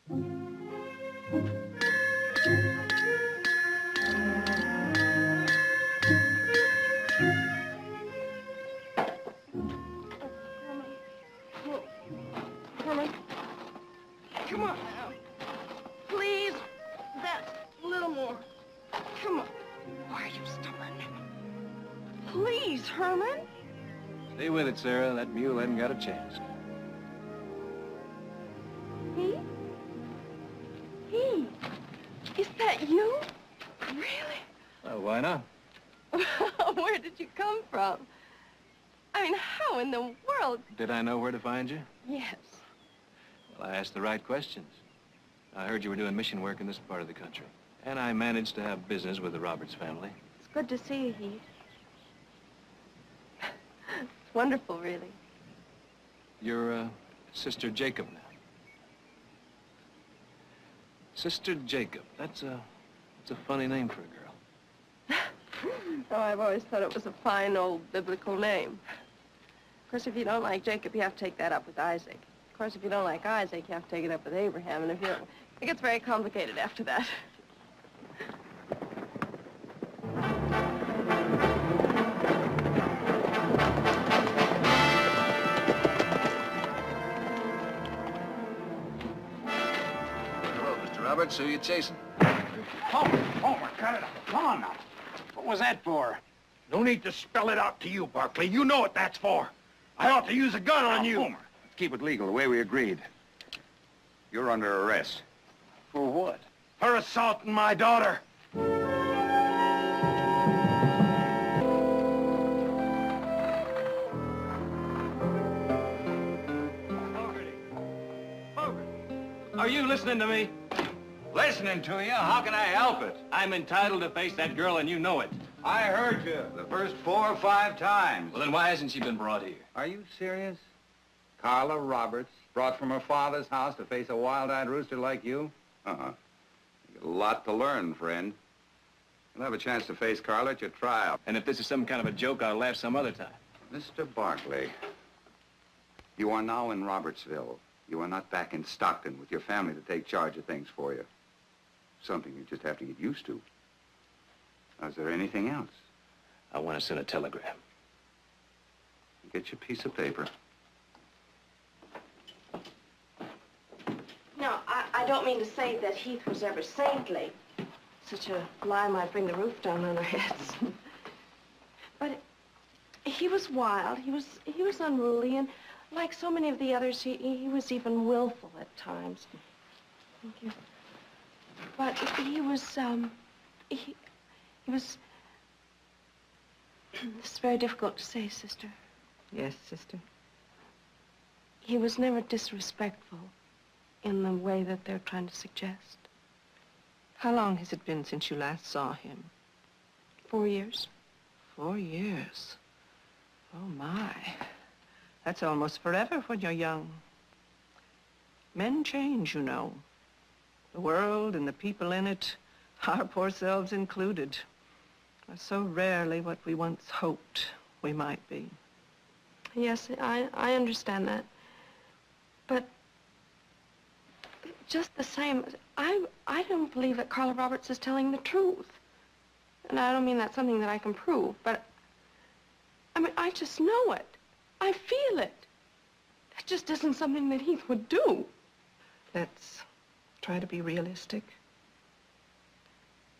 Herman, come on now. Please, that's a little more. Come on. Why are you stubborn? Please, Herman. Stay with it, Sarah. That mule hasn't got a chance. Heath? Heath, is that you? Really? Well, why not? Where did you come from? I mean, how in the world? Did I know where to find you? Yes. Well, I asked the right questions. I heard you were doing mission work in this part of the country. And I managed to have business with the Roberts family. It's good to see you, Heath. It's wonderful, really. You're, Sister Jacob now. Sister Jacob. That's a funny name for a girl. Oh, I've always thought it was a fine old biblical name. Of course, if you don't like Jacob, you have to take that up with Isaac. Of course, if you don't like Isaac, you have to take it up with Abraham. And if you don't, it gets very complicated after that. Hello, Mr. Roberts. Who are you chasing? Homer, cut it out. Come on now. What was that for? No need to spell it out to you, Barkley. You know what that's for. I ought to use a gun on you. Homer, let's keep it legal, the way we agreed. You're under arrest. For what? For assaulting my daughter. Are you listening to me? Listening to you? How can I help it? I'm entitled to face that girl, and you know it. I heard you the first 4 or 5 times. Well, then why hasn't she been brought here? Are you serious? Carla Roberts, brought from her father's house to face a wild-eyed rooster like you? Uh-huh. You got a lot to learn, friend. You'll have a chance to face Carla at your trial. And if this is some kind of a joke, I'll laugh some other time. Mr. Barkley, you are now in Robertsville. You are not back in Stockton with your family to take charge of things for you. Something you just have to get used to. Now, is there anything else? I want to send a telegram. Get your piece of paper. No, I don't mean to say that Heath was ever saintly. Such a lie might bring the roof down on our heads. But he was wild. He was unruly, and like so many of the others, he was even willful at times. Thank you. But he was, he was... This is very difficult to say, sister. Yes, sister. He was never disrespectful in the way that they're trying to suggest. How long has it been since you last saw him? 4 years. 4 years? Oh, my. That's almost forever when you're young. Men change, you know. The world and the people in it, our poor selves included, are so rarely what we once hoped we might be. Yes, I understand that. But just the same, I don't believe that Carla Roberts is telling the truth. And I don't mean that's something that I can prove, but I mean, I just know it. I feel it. That just isn't something that Heath would do. Let's try to be realistic.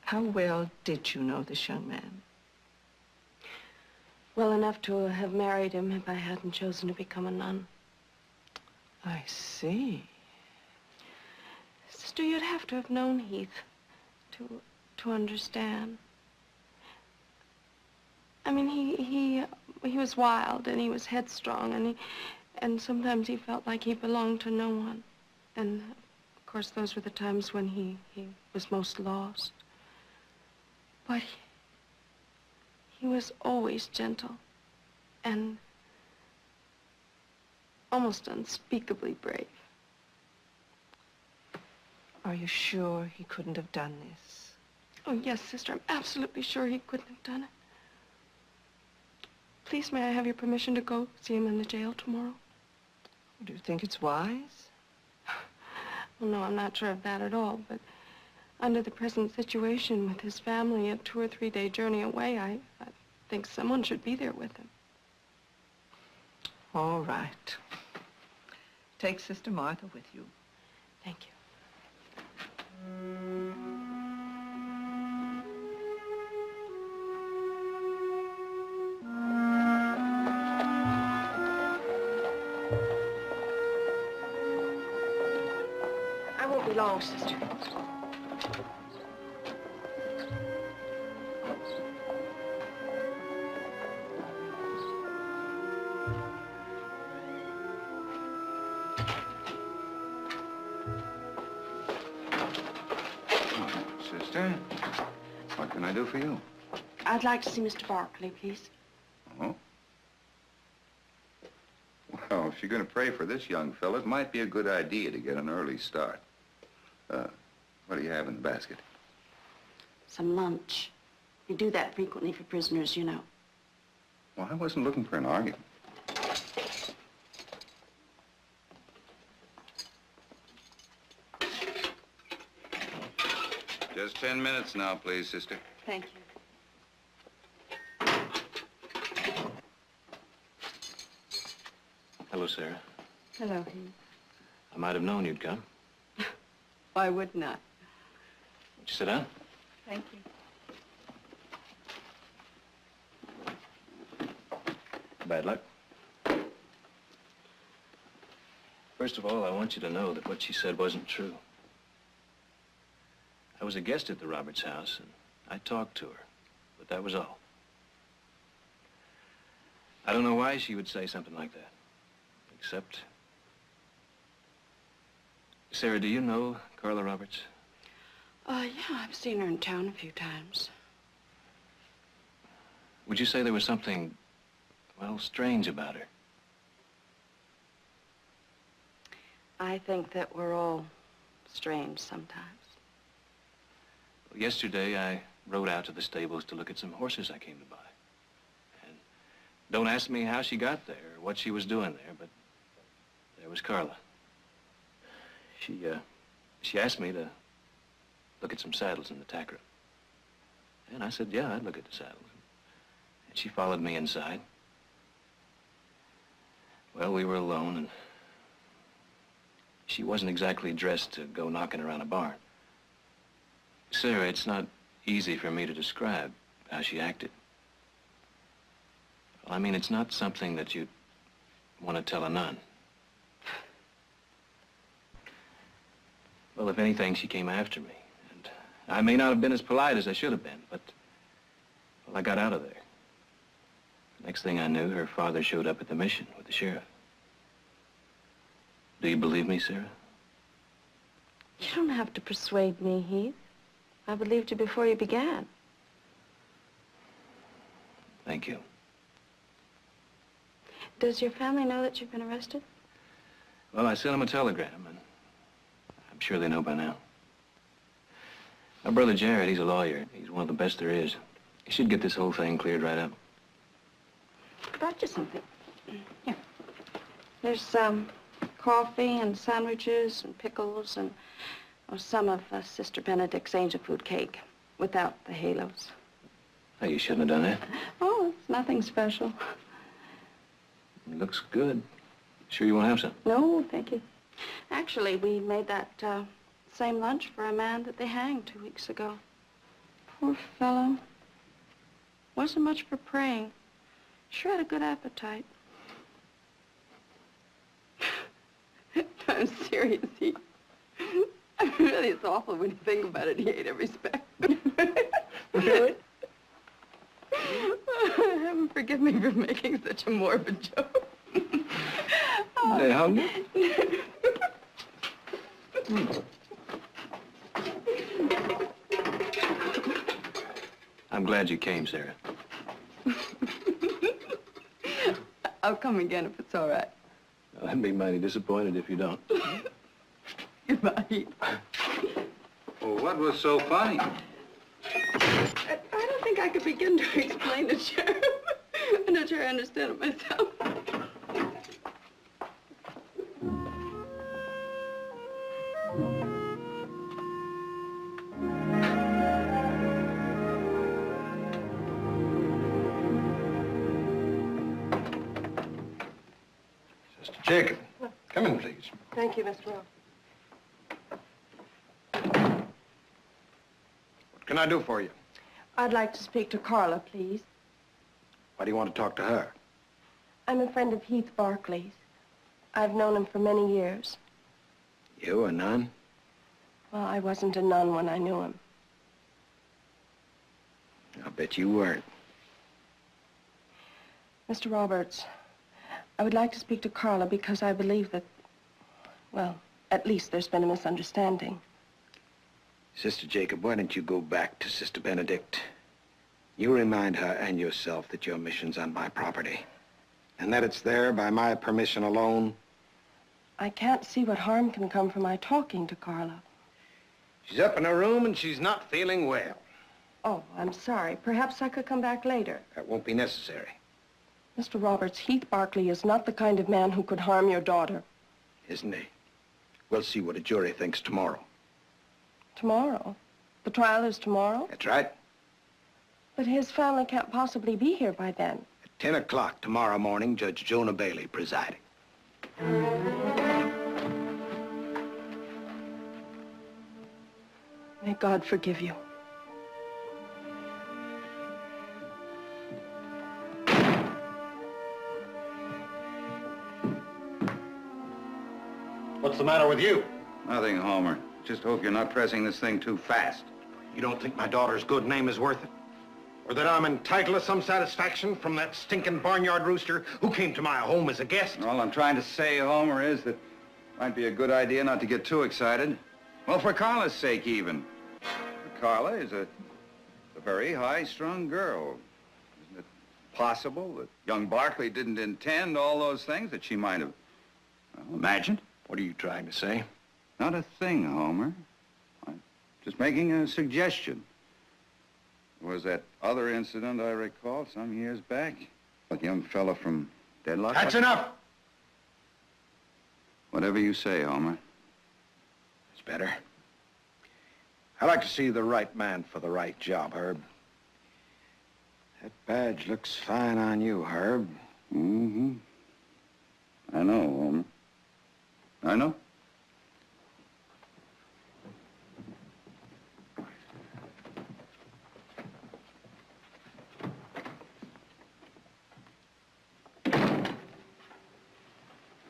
How well did you know this young man? Well enough to have married him if I hadn't chosen to become a nun. I see. Sister, you'd have to have known Heath to understand. I mean, he was wild and he was headstrong and sometimes he felt like he belonged to no one. And of course, those were the times when he was most lost. But he was always gentle and almost unspeakably brave. Are you sure he couldn't have done this? Oh, yes, sister. I'm absolutely sure he couldn't have done it. Please, may I have your permission to go see him in the jail tomorrow? Do you think it's wise? Well, no, I'm not sure of that at all, but under the present situation with his family, a 2 or 3 day journey away, I think someone should be there with him. All right. Take Sister Martha with you. Thank you. I won't be long, sister. Sister, what can I do for you? I'd like to see Mr. Barkley, please. Oh? Well, if you're going to pray for this young fellow, it might be a good idea to get an early start. What do you have in the basket? Some lunch. We do that frequently for prisoners, you know. Well, I wasn't looking for an argument. Just 10 minutes now, please, sister. Thank you. Hello, Sarah. Hello, Heath. I might have known you'd come. Why wouldn't I? Would you sit down? Thank you. Bad luck. First of all, I want you to know that what she said wasn't true. I was a guest at the Roberts house, and I talked to her, but that was all. I don't know why she would say something like that, except... Sarah, do you know Carla Roberts? Yeah, I've seen her in town a few times. Would you say there was something, well, strange about her? I think that we're all strange sometimes. Well, yesterday, I rode out to the stables to look at some horses I came to buy. And don't ask me how she got there or what she was doing there, but there was Carla. She asked me to look at some saddles in the tack room. And I said, yeah, I'd look at the saddles. And she followed me inside. Well, we were alone, and she wasn't exactly dressed to go knocking around a barn. Sarah, it's not easy for me to describe how she acted. Well, I mean, it's not something that you'd want to tell a nun. Well, if anything, she came after me. And I may not have been as polite as I should have been, but, well, I got out of there. Next thing I knew, her father showed up at the mission with the sheriff. Do you believe me, Sarah? You don't have to persuade me, Heath. I believed you before you began. Thank you. Does your family know that you've been arrested? Well, I sent them a telegram, and I'm sure they know by now. My brother Jared, he's a lawyer. He's one of the best there is. He should get this whole thing cleared right up. I brought you something. Here. There's coffee and sandwiches and pickles and some of Sister Benedict's angel food cake without the halos. Oh, you shouldn't have done that. Oh, it's nothing special. It looks good. Sure you won't have some? No, thank you. Actually, we made that same lunch for a man that they hanged 2 weeks ago. Poor fellow. Wasn't much for praying. Sure had a good appetite. I'm serious, Heath. Really, it's awful when you think about it. He ate every speck. Really? Heaven forgive me for making such a morbid joke. They hungry? I'm glad you came, Sarah. I'll come again if it's all right. Well, I'd be mighty disappointed if you don't. Goodbye, Heath. Well, what was so funny? I don't think I could begin to explain it, Sheriff. I'm not sure I understand it myself. Jacob, come in, please. Thank you, Mr. Rowe. What can I do for you? I'd like to speak to Carla, please. Why do you want to talk to her? I'm a friend of Heath Barkley's. I've known him for many years. You, a nun? Well, I wasn't a nun when I knew him. I'll bet you weren't. Mr. Roberts, I would like to speak to Carla because I believe that, well, at least there's been a misunderstanding. Sister Jacob, why don't you go back to Sister Benedict? You remind her and yourself that your mission's on my property, and that it's there by my permission alone. I can't see what harm can come from my talking to Carla. She's up in her room and she's not feeling well. Oh, I'm sorry. Perhaps I could come back later. That won't be necessary. Mr. Roberts, Heath Barkley is not the kind of man who could harm your daughter. Isn't he? We'll see what a jury thinks tomorrow. Tomorrow? The trial is tomorrow? That's right. But his family can't possibly be here by then. At 10 o'clock tomorrow morning, Judge Jonah Bailey presiding. May God forgive you. What's the matter with you? Nothing, Homer. Just hope you're not pressing this thing too fast. You don't think my daughter's good name is worth it? Or that I'm entitled to some satisfaction from that stinking barnyard rooster who came to my home as a guest? All I'm trying to say, Homer, is that it might be a good idea not to get too excited. Well, for Carla's sake, even. Carla is a very high-strung girl. Isn't it possible that young Barkley didn't intend all those things that she might have imagined? What are you trying to say? Not a thing, Homer. I'm just making a suggestion. There was that other incident I recall some years back. That young fella from Deadlock. That's enough! Whatever you say, Homer. It's better. I like to see the right man for the right job, Herb. That badge looks fine on you, Herb. Mm-hmm. I know, Homer. I know.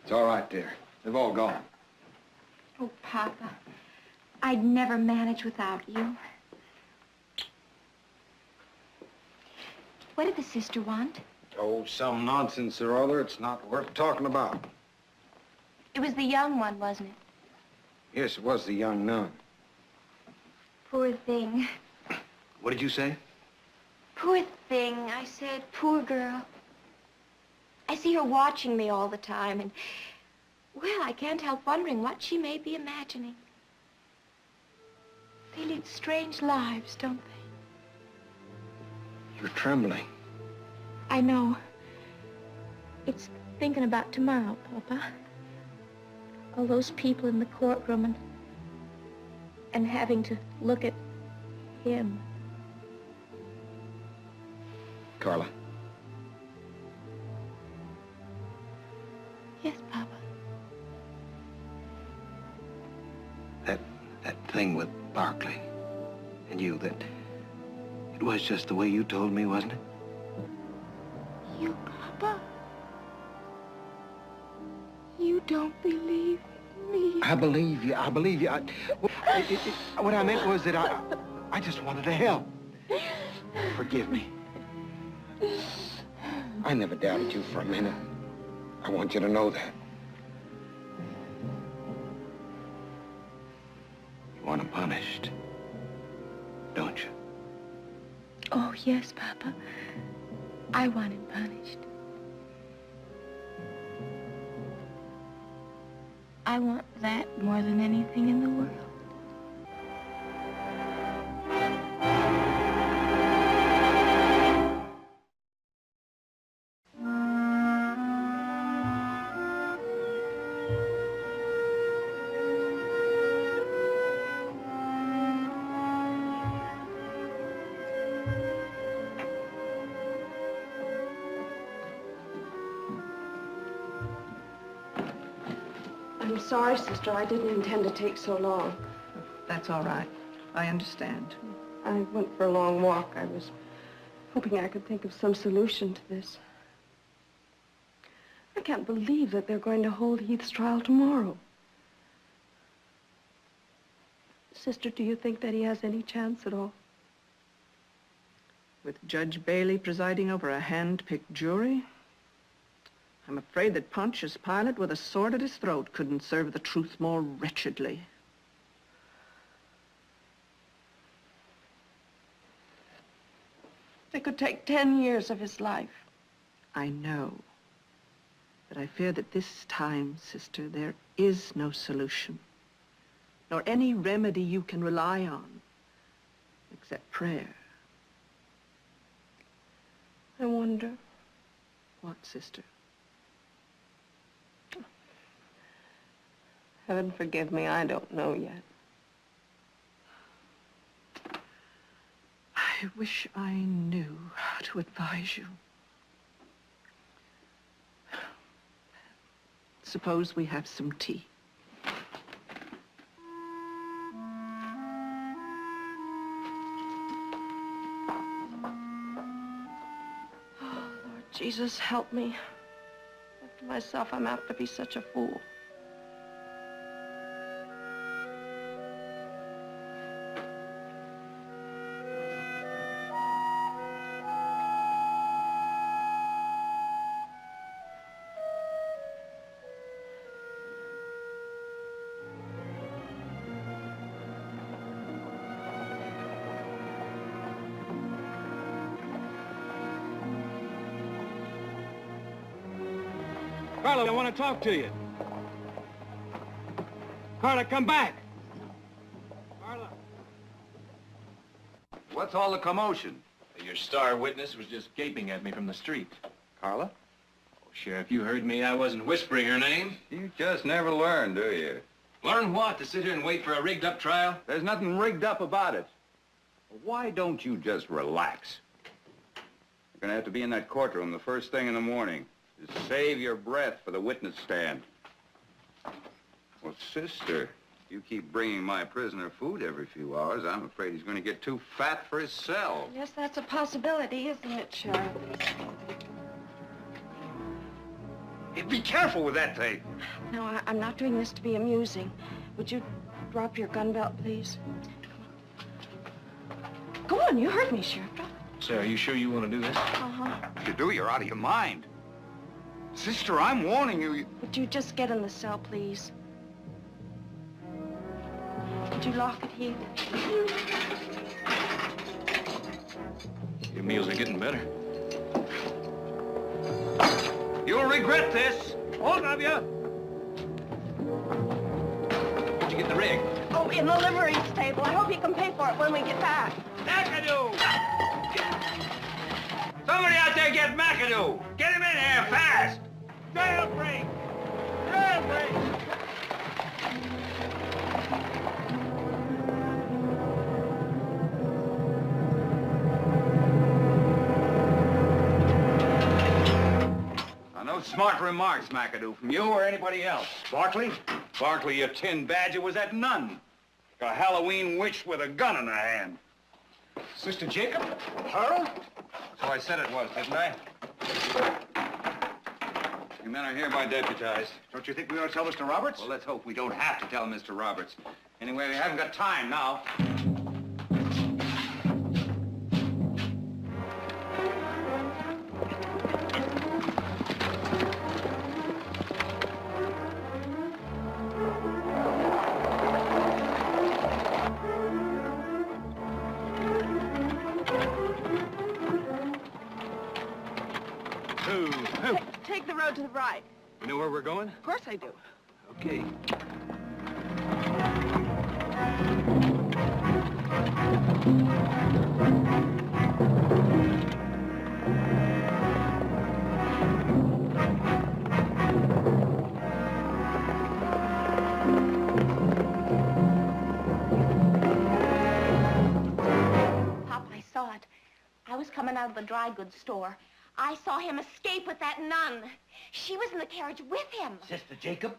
It's all right, dear. They've all gone. Oh, Papa, I'd never manage without you. What did the sister want? Oh, some nonsense or other. It's not worth talking about. It was the young one, wasn't it? Yes, it was the young nun. Poor thing. What did you say? Poor thing, I said. Poor girl. I see her watching me all the time, and, well, I can't help wondering what she may be imagining. They lead strange lives, don't they? You're trembling. I know. It's thinking about tomorrow, Papa. All those people in the courtroom and having to look at him. Carla. Yes, Papa. That thing with Barkley and you, that it was just the way you told me, wasn't it? You, Papa? You don't believe me? I believe you. I believe you. What I meant was that I just wanted to help. Forgive me. I never doubted you for a minute. I want you to know that. You want him punished, don't you? Oh, yes, Papa. I want him punished. I want that more than anything in the world. I'm sorry, sister. I didn't intend to take so long. That's all right. I understand. I went for a long walk. I was hoping I could think of some solution to this. I can't believe that they're going to hold Heath's trial tomorrow. Sister, do you think that he has any chance at all? With Judge Bailey presiding over a hand-picked jury, I'm afraid that Pontius Pilate with a sword at his throat couldn't serve the truth more wretchedly. They could take 10 years of his life. I know. But I fear that this time, sister, there is no solution, nor any remedy you can rely on, except prayer. I wonder. What, sister? Heaven forgive me, I don't know yet. I wish I knew how to advise you. Suppose we have some tea. Oh, Lord Jesus, help me. After myself, I'm apt to be such a fool. Carla, I want to talk to you. Carla, come back. Carla. What's all the commotion? Your star witness was just gaping at me from the street. Carla? Oh, Sheriff, you heard me. I wasn't whispering her name. You just never learn, do you? Learn what? To sit here and wait for a rigged-up trial? There's nothing rigged up about it. Why don't you just relax? You're gonna have to be in that courtroom the first thing in the morning. Just save your breath for the witness stand. Well, sister, you keep bringing my prisoner food every few hours, I'm afraid he's going to get too fat for his cell. Yes, that's a possibility, isn't it, Sheriff? Hey, be careful with that thing. No, I'm not doing this to be amusing. Would you drop your gun belt, please? Go on, you heard me, Sheriff. Drop it. Sarah, are you sure you want to do this? Uh-huh. If you do, you're out of your mind. Sister, I'm warning you. Would you just get in the cell, please? Would you lock it, Heath? Your meals are getting better. You'll regret this. All of you. Where'd you get the rig? Oh, in the livery stable. I hope you can pay for it when we get back. McAdoo! Somebody out there get McAdoo! Get him in here, fast! Jailbreak! Jailbreak! No smart remarks, McAdoo, from you or anybody else. Barkley? Barkley, your tin badger, was that nun. Like a Halloween witch with a gun in her hand. Sister Jacob? Her? So I said it was, didn't I? You men are hereby deputized. Don't you think we ought to tell Mr. Roberts? Well, let's hope we don't have to tell Mr. Roberts. Anyway, we haven't got time now. Take the road to the right. You know where we're going? Of course I do. Okay. Pop, I saw it. I was coming out of the dry goods store. I saw him escape with that nun. She was in the carriage with him. Sister Jacob?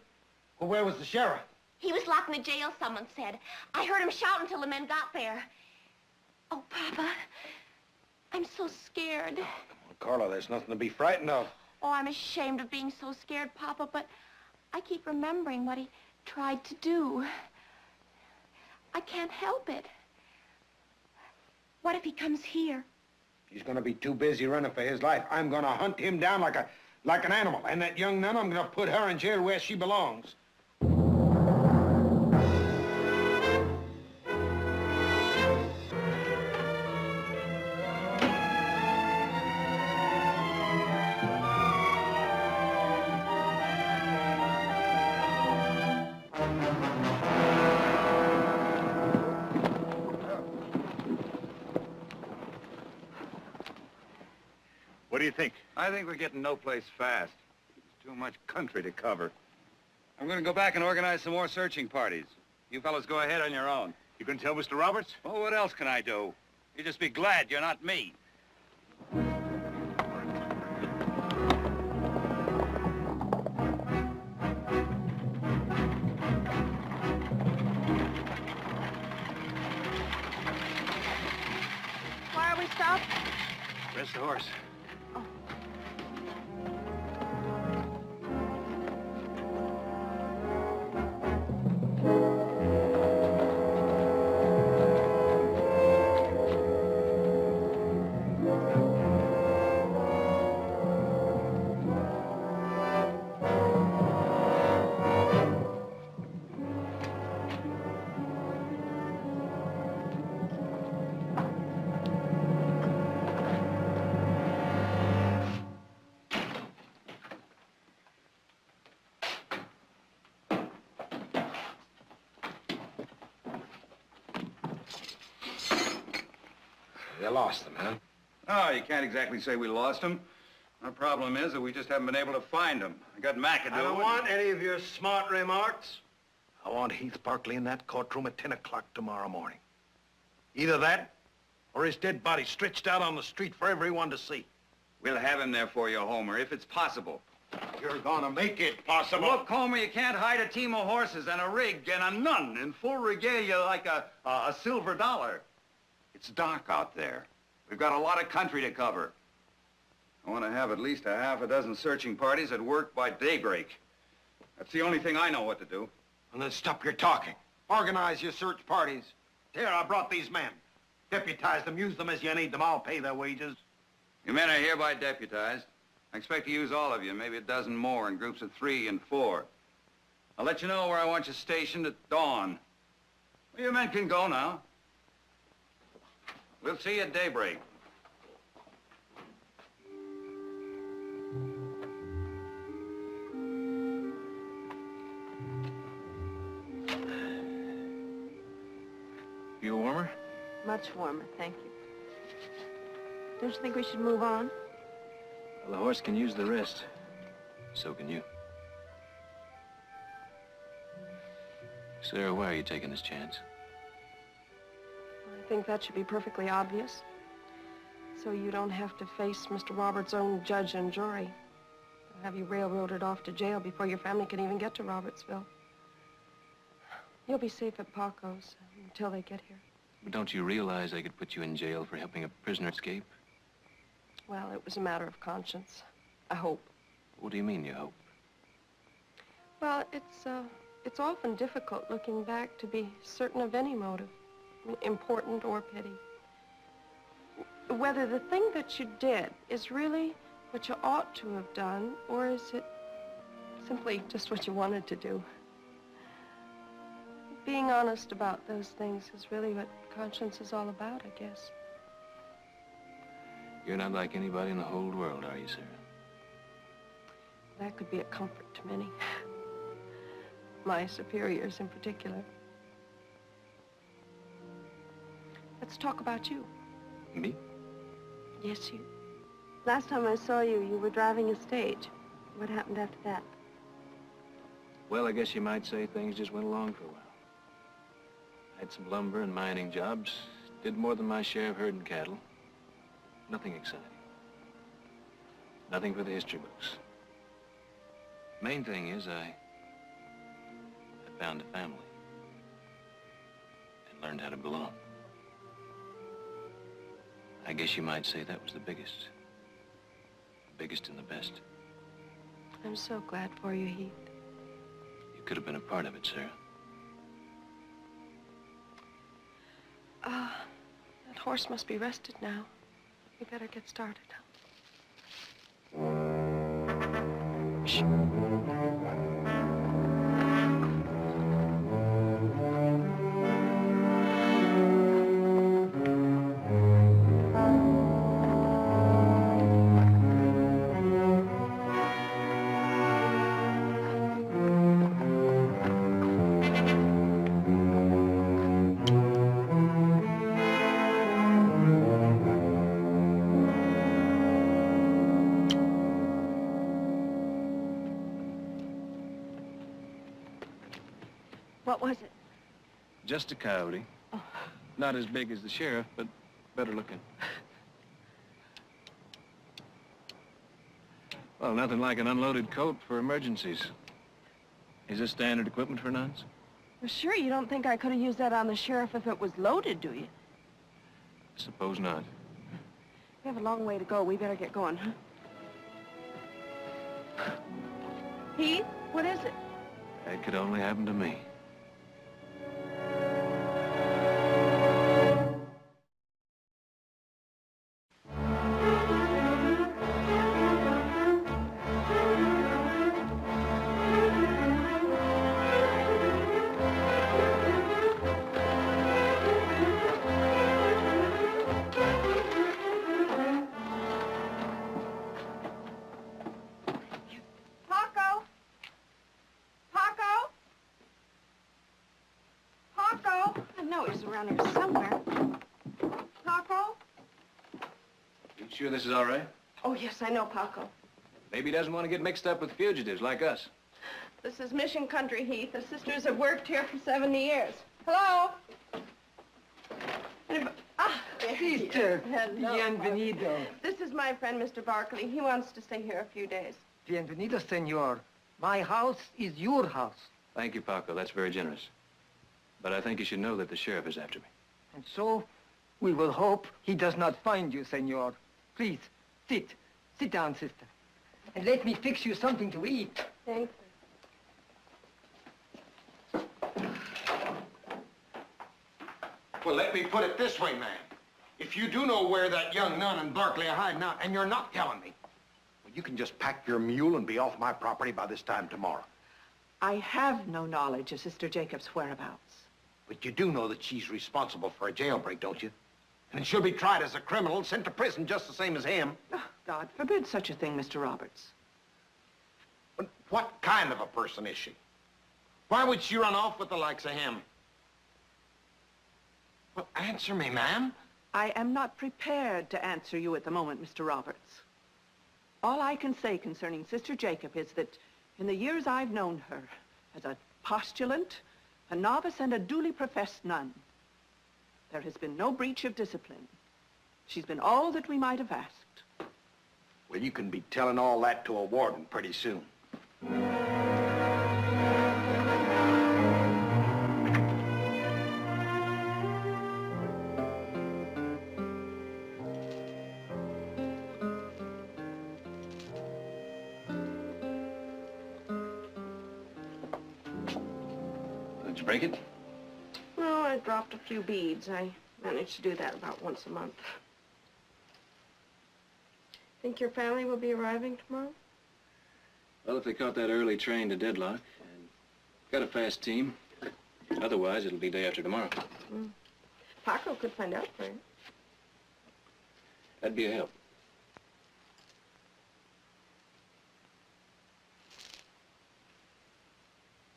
Well, where was the sheriff? He was locked in the jail, someone said. I heard him shout until the men got there. Oh, Papa, I'm so scared. Oh, come on, Carla, there's nothing to be frightened of. Oh, I'm ashamed of being so scared, Papa, but I keep remembering what he tried to do. I can't help it. What if he comes here? He's gonna be too busy running for his life. I'm gonna hunt him down like an animal. And that young nun, I'm gonna put her in jail where she belongs. What do you think? I think we're getting no place fast. There's too much country to cover. I'm going to go back and organize some more searching parties. You fellas go ahead on your own. You can tell Mr. Roberts? Well, what else can I do? You just be glad you're not me. Why are we stopped? Rest the horse. You lost them, huh? Oh, you can't exactly say we lost him. Our problem is that we just haven't been able to find him. I got McAdoo. I don't want any of your smart remarks. I want Heath Barkley in that courtroom at 10 o'clock tomorrow morning. Either that, or his dead body stretched out on the street for everyone to see. We'll have him there for you, Homer, if it's possible. You're gonna make it possible. Look, Homer, you can't hide a team of horses and a rig and a nun in full regalia like a silver dollar. It's dark out there. We've got a lot of country to cover. I want to have at least a half a dozen searching parties at work by daybreak. That's the only thing I know what to do. And then stop your talking. Organize your search parties. Here, I brought these men. Deputize them, use them as you need them. I'll pay their wages. You men are hereby deputized. I expect to use all of you, maybe a dozen more in groups of 3 and 4. I'll let you know where I want you stationed at dawn. Well, you men can go now. We'll see you at daybreak. You warmer? Much warmer, thank you. Don't you think we should move on? Well, the horse can use the rest. So can you. Sarah, why are you taking this chance? I think that should be perfectly obvious. So you don't have to face Mr. Roberts' own judge and jury. They'll have you railroaded off to jail before your family can even get to Robertsville. You'll be safe at Paco's until they get here. But don't you realize they could put you in jail for helping a prisoner escape? Well, it was a matter of conscience. I hope. What do you mean, you hope? Well, it's often difficult looking back to be certain of any motive, important or petty. Whether the thing that you did is really what you ought to have done, or is it simply just what you wanted to do. Being honest about those things is really what conscience is all about, I guess. You're not like anybody in the whole world, are you, Sarah? That could be a comfort to many. My superiors in particular. Let's talk about you. Me? Yes, you. Last time I saw you, you were driving a stage. What happened after that? Well, I guess you might say things just went along for a while. I had some lumber and mining jobs. Did more than my share of herding cattle. Nothing exciting. Nothing for the history books. Main thing is I found a family and learned how to belong. I guess you might say that was the biggest. The biggest and the best. I'm so glad for you, Heath. You could have been a part of it, Sarah. That horse must be rested now. We better get started. Shh. What was it? Just a coyote. Oh. Not as big as the sheriff, but better looking. Well, nothing like an unloaded coat for emergencies. Is this standard equipment for nuns? Well, sure, you don't think I could have used that on the sheriff if it was loaded, do you? Suppose not. We have a long way to go. We better get going, huh? Heath, what is it? That could only happen to me. Around here somewhere. Paco? You sure this is all right? Oh, yes, I know, Paco. Maybe he doesn't want to get mixed up with fugitives like us. This is Mission Country, Heath. The sisters have worked here for 70 years. Hello? Sister, Hello. bienvenido. This is my friend, Mr. Barkley. He wants to stay here a few days. Bienvenido, senor. My house is your house. Thank you, Paco. That's very generous. But I think you should know that the sheriff is after me. And so, we will hope he does not find you, senor. Please, sit. Sit down, sister. And let me fix you something to eat. Thanks. Well, let me put it this way, ma'am. If you do know where that young nun and Barkley are hiding out, and you're not telling me, well, you can just pack your mule and be off my property by this time tomorrow. I have no knowledge of Sister Jacob's whereabouts. But you do know that she's responsible for a jailbreak, don't you? And she'll be tried as a criminal, sent to prison just the same as him. Oh, God forbid such a thing, Mr. Roberts. But what kind of a person is she? Why would she run off with the likes of him? Well, answer me, ma'am. I am not prepared to answer you at the moment, Mr. Roberts. All I can say concerning Sister Jacob is that in the years I've known her, as a postulant, a novice, and a duly professed nun, there has been no breach of discipline. She's been all that we might have asked. Well, you can be telling all that to a warden pretty soon. Did you break it? No, I dropped a few beads. I manage to do that about once a month. Think your family will be arriving tomorrow? Well, if they caught that early train to Deadlock and got a fast team. Otherwise, it'll be day after tomorrow. Paco could find out for you. That'd be a help.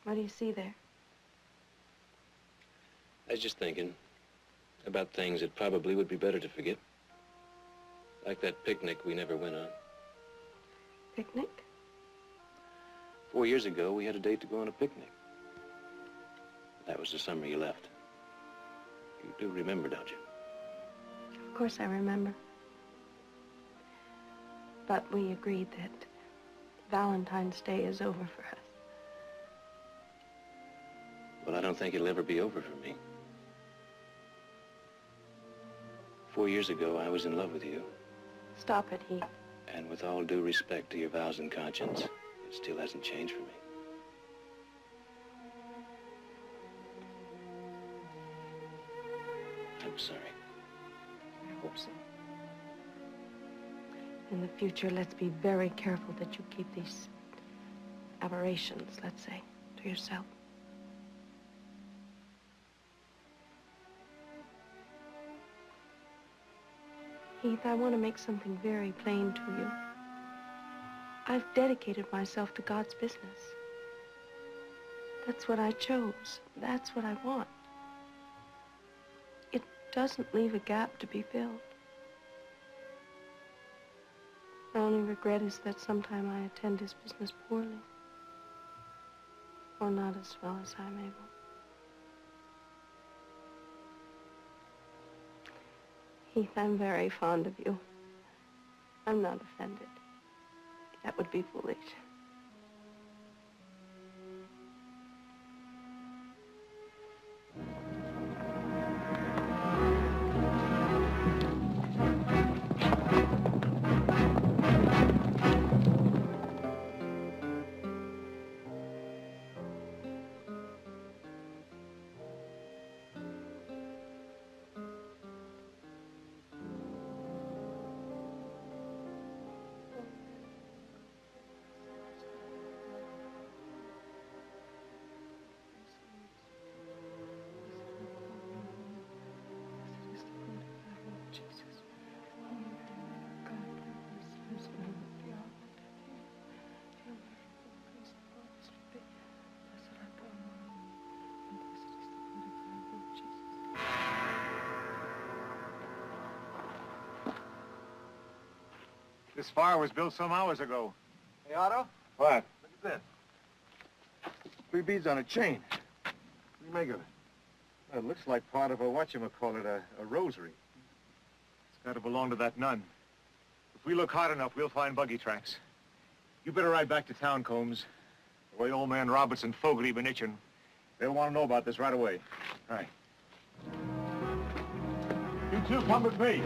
What do you see there? I was just thinking about things that probably would be better to forget. Like that picnic we never went on. Picnic? 4 years ago, we had a date to go on a picnic. That was the summer you left. You do remember, don't you? Of course I remember. But we agreed that Valentine's Day is over for us. Well, I don't think it'll ever be over for me. 4 years ago, I was in love with you. Stop it, Heath. And with all due respect to your vows and conscience, it still hasn't changed for me. I'm sorry. I hope so. In the future, let's be very careful that you keep these aberrations, let's say, to yourself. Heath, I want to make something very plain to you. I've dedicated myself to God's business. That's what I chose. That's what I want. It doesn't leave a gap to be filled. My only regret is that sometime I attend his business poorly, or not as well as I'm able. Heath, I'm very fond of you. I'm not offended. That would be foolish. This fire was built some hours ago. Hey, Otto? What? Look at this. 3 beads on a chain. What do you make of it? Well, it looks like part of a whatchamacallit, a rosary. It's got to belong to that nun. If we look hard enough, we'll find buggy tracks. You better ride back to town, Combs. The way old man Roberts and Fogarty been itching, they'll want to know about this right away. All right. You two come with me.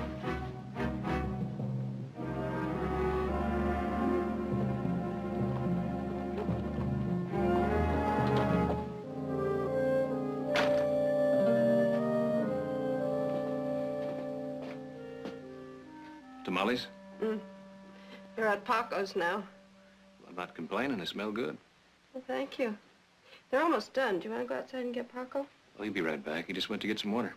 Tamales? They're at Paco's now. I'm not complaining. They smell good. Well, thank you. They're almost done. Do you want to go outside and get Paco? Well, he'll be right back. He just went to get some water.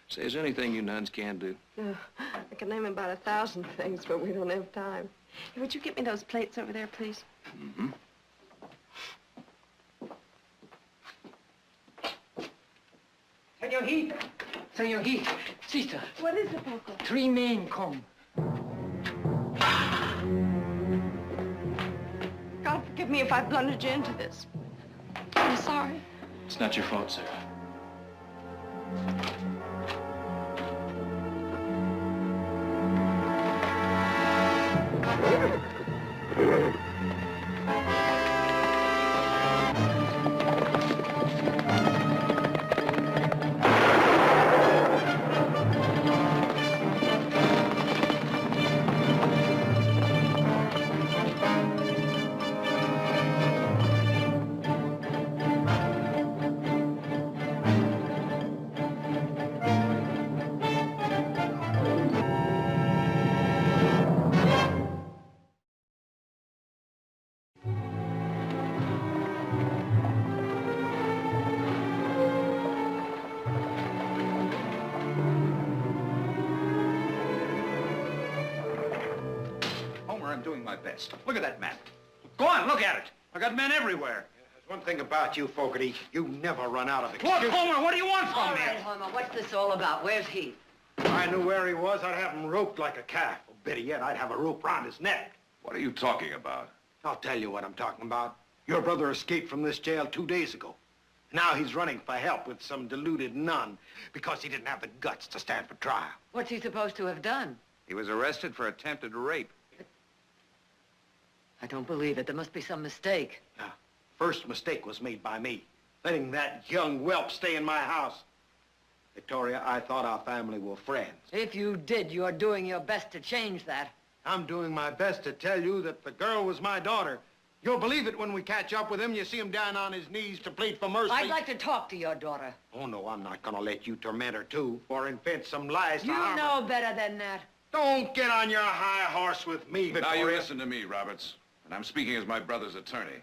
Say, is there anything you nuns can't do? I can name about 1,000 things, but we don't have time. Hey, would you get me those plates over there, please? Mm-hmm. Senor Heath! Senor Heath! Sister! What is it, Paco? 3 men come. God forgive me if I blundered you into this. I'm sorry. It's not your fault, Sarah. best. Look at that map. Go on, look at it. I got men everywhere. There's one thing about you, Fogarty. You never run out of excuses. Look, Homer, what do you want from All me? right, Homer, what's this all about? Where's Heath? If I knew where he was, I'd have him roped like a calf. Or better yet, I'd have a rope round his neck. What are you talking about? I'll tell you what I'm talking about. Your brother escaped from this jail 2 days ago. Now he's running for help with some deluded nun because he didn't have the guts to stand for trial. What's he supposed to have done? He was arrested for attempted rape. I don't believe it. There must be some mistake. Now, first mistake was made by me. letting that young whelp stay in my house. Victoria, I thought our family were friends. If you did, you're doing your best to change that. I'm doing my best to tell you that the girl was my daughter. You'll believe it when we catch up with him. You see him down on his knees to plead for mercy. I'd like to talk to your daughter. Oh, no, I'm not gonna let you torment her, too, or invent some lies to You harm her. know better than that. Don't get on your high horse with me, Now Victoria. you listen to me, Roberts, and I'm speaking as my brother's attorney.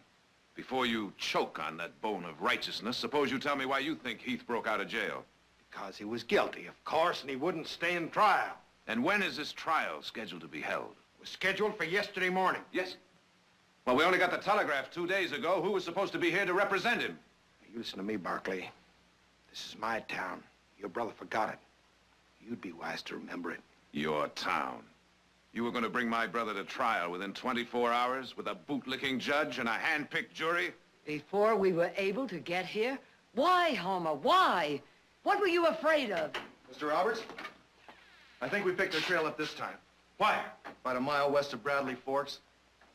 Before you choke on that bone of righteousness, suppose you tell me why you think Heath broke out of jail. Because he was guilty, of course, and he wouldn't stand trial. And when is this trial scheduled to be held? It was scheduled for yesterday morning. Yes? Well, we only got the telegraph 2 days ago. Who was supposed to be here to represent him? You listen to me, Barkley. This is my town. Your brother forgot it. You'd be wise to remember it. Your town. You were going to bring my brother to trial within 24 hours with a bootlicking judge and a hand-picked jury? Before we were able to get here? Why, Homer, why? What were you afraid of? Mr. Roberts, I think we picked our trail up this time. Why? About a mile west of Bradley Forks.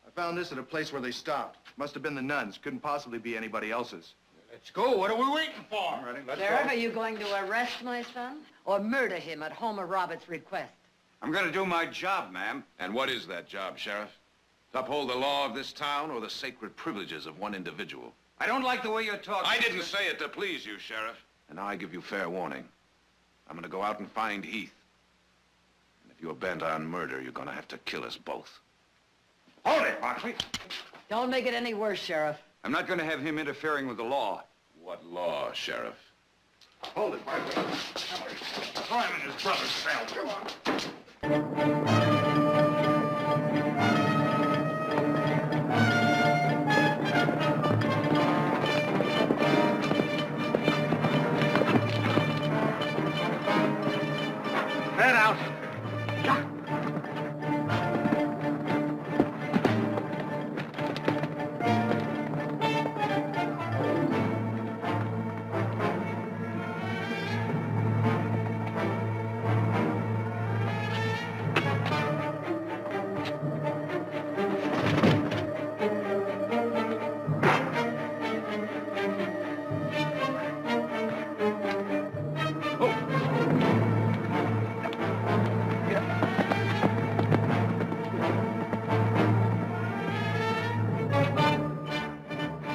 I found this at a place where they stopped. Must have been the nuns. Couldn't possibly be anybody else's. Let's go. What are we waiting for? All righty, let's Sheriff, go. are you going to arrest my son? Or murder him at Homer Roberts' request? I'm going to do my job, ma'am. And what is that job, Sheriff? To uphold the law of this town or the sacred privileges of one individual? I don't like the way you're talking. I didn't say it to please you, Sheriff. And now I give you fair warning. I'm going to go out and find Heath. And if you're bent on murder, you're going to have to kill us both. Hold it, Barkley. Don't make it any worse, Sheriff. I'm not going to have him interfering with the law. What law, Sheriff? Hold it, Barkley. Throw him in his brother's cell. Come on. Head out.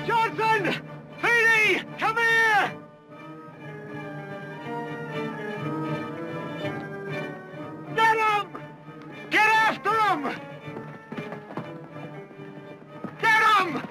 Johnson! Petey! Come here! Get him! Get after him! Get him!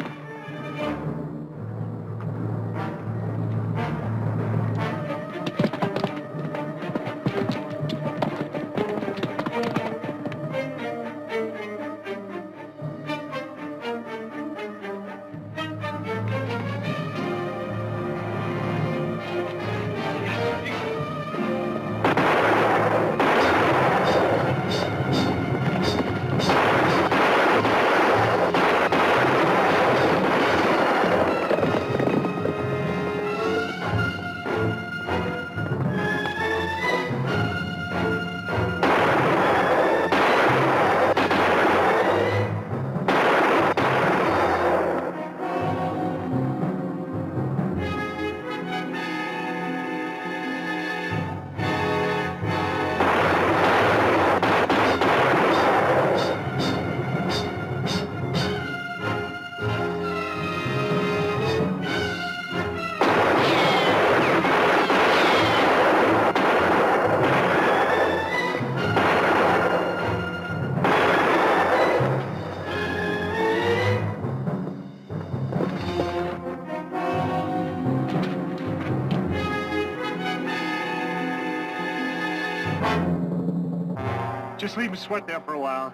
Just leave him sweat there for a while.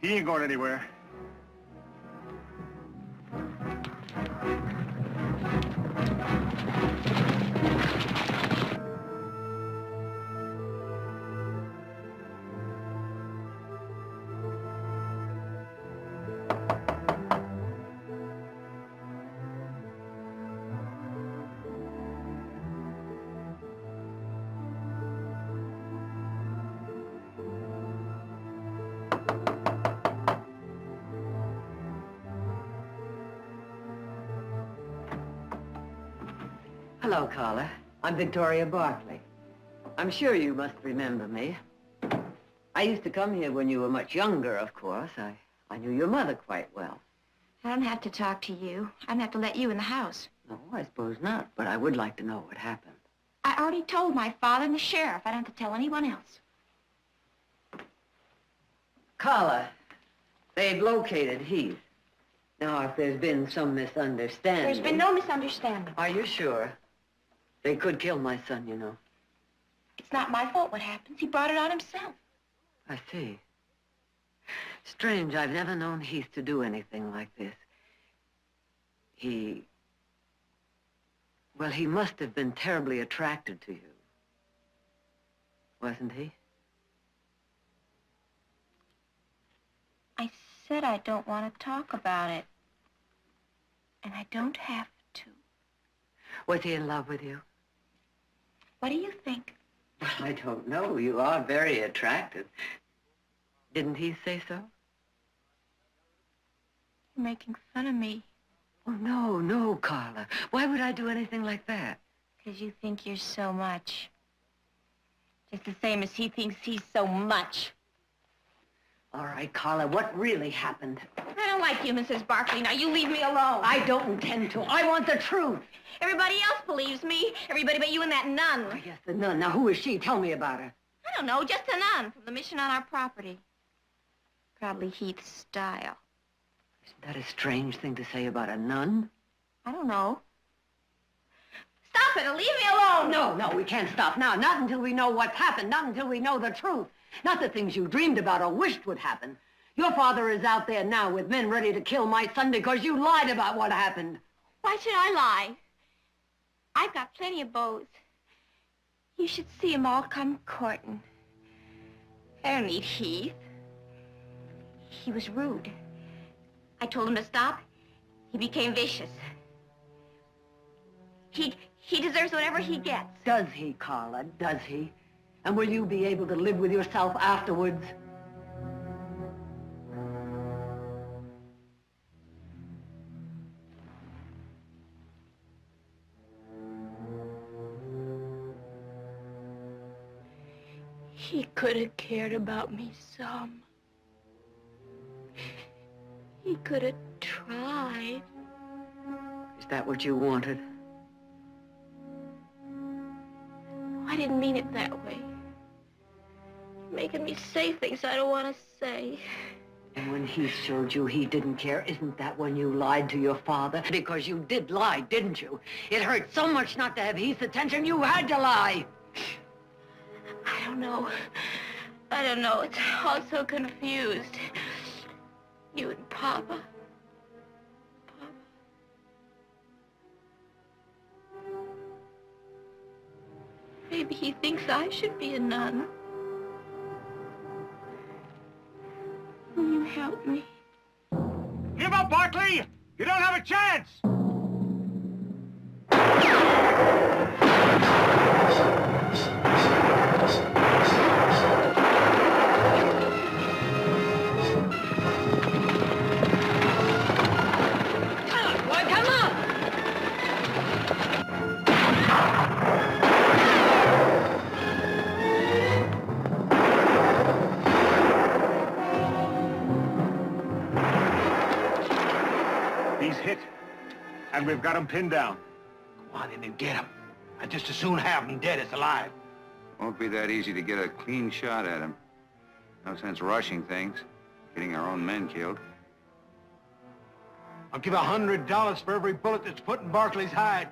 He ain't going anywhere. Hello, Carla. I'm Victoria Barkley. I'm sure you must remember me. I used to come here when you were much younger, of course. I knew your mother quite well. I don't have to talk to you. I don't have to let you in the house. No, I suppose not, but I would like to know what happened. I already told my father and the sheriff. I don't have to tell anyone else. Carla, they've located Heath. Now, if there's been some misunderstanding... There's been no misunderstanding. Are you sure? They could kill my son, you know. It's not my fault what happens. He brought it on himself. I see. Strange, I've never known Heath to do anything like this. Well, he must have been terribly attracted to you. Wasn't he? I said I don't want to talk about it. And I don't have to. Was he in love with you? What do you think? Well, I don't know. You are very attractive. Didn't he say so? You're making fun of me. Oh, no, no, Carla. Why would I do anything like that? Because you think you're so much. Just the same as he thinks he's so much. All right, Carla, what really happened? I don't like you, Mrs. Barkley. Now, you leave me alone. I don't intend to. I want the truth. Everybody else believes me. Everybody but you and that nun. Oh, yes, the nun. Now, who is she? Tell me about her. I don't know, just a nun from the mission on our property. Probably Heath's style. Isn't that a strange thing to say about a nun? I don't know. Stop it, or leave me alone! No, we can't stop now. Not until we know what's happened. Not until we know the truth. Not the things you dreamed about or wished would happen. Your father is out there now with men ready to kill my son because you lied about what happened. Why should I lie? I've got plenty of beaux. You should see 'em all come courting. I don't need Heath. He was rude. I told him to stop. He became vicious. He deserves whatever he gets. Does he, Carla? Does he? And will you be able to live with yourself afterwards? He could have cared about me some. He could have tried. Is that what you wanted? I didn't mean it that way. You're making me say things I don't want to say. And when he showed you he didn't care, isn't that when you lied to your father? Because you did lie, didn't you? It hurt so much not to have Heath's attention, you had to lie. I don't know. I don't know. It's all so confused. You and Papa. Maybe he thinks I should be a nun. Will you help me? Give up, Barkley! You don't have a chance! And we've got him pinned down. Go on in and get him. I'd just as soon have him dead as alive. Won't be that easy to get a clean shot at him. No sense rushing things, getting our own men killed. I'll give $100 for every bullet that's put in Barkley's hide.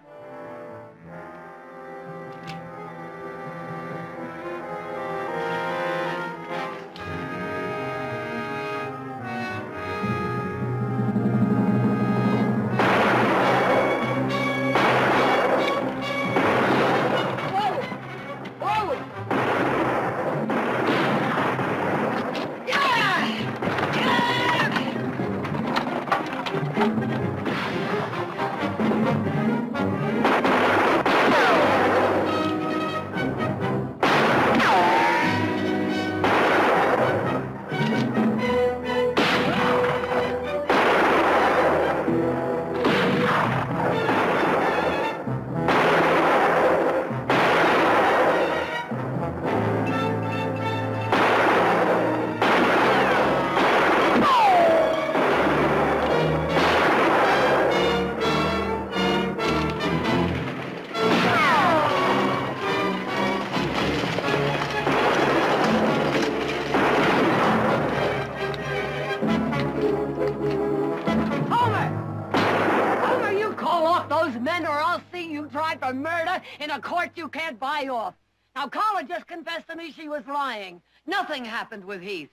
in a court you can't buy off. Now, Carla just confessed to me she was lying. Nothing happened with Heath.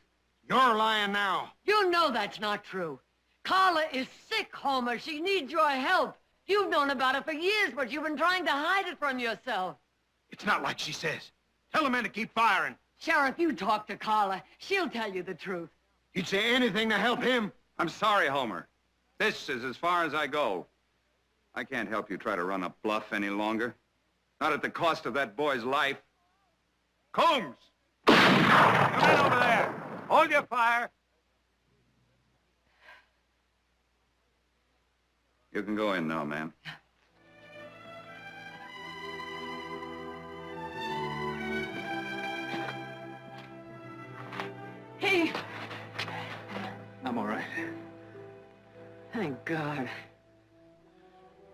You're lying now. You know that's not true. Carla is sick, Homer. She needs your help. You've known about it for years, but you've been trying to hide it from yourself. It's not like she says. Tell the men to keep firing. Sheriff, you talk to Carla. She'll tell you the truth. You'd say anything to help him. I'm sorry, Homer. This is as far as I go. I can't help you try to run a bluff any longer. Not at the cost of that boy's life. Combs! Come in over there. Hold your fire. You can go in now, ma'am. Heath! I'm all right. Thank God.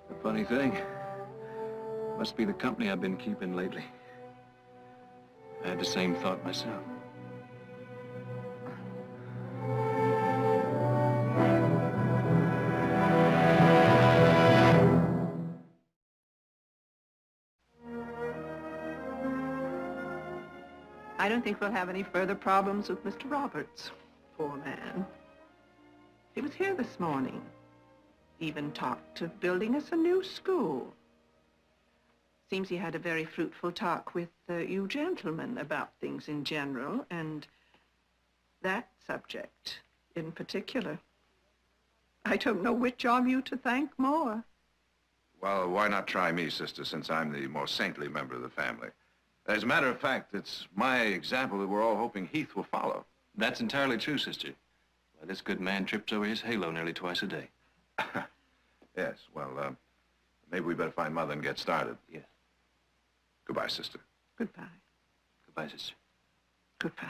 The funny thing, must be the company I've been keeping lately. I had the same thought myself. I don't think we'll have any further problems with Mr. Roberts. Poor man. He was here this morning. Even talked of building us a new school. Seems he had a very fruitful talk with you gentlemen about things in general, and that subject in particular. I don't know which of you to thank more. Well, why not try me, sister, since I'm the more saintly member of the family? As a matter of fact, it's my example that we're all hoping Heath will follow. That's entirely true, sister. Why, this good man trips over his halo nearly twice a day. Yes, well, maybe we better find Mother and get started. Yes. Goodbye, sister. Goodbye. Goodbye, sister. Goodbye.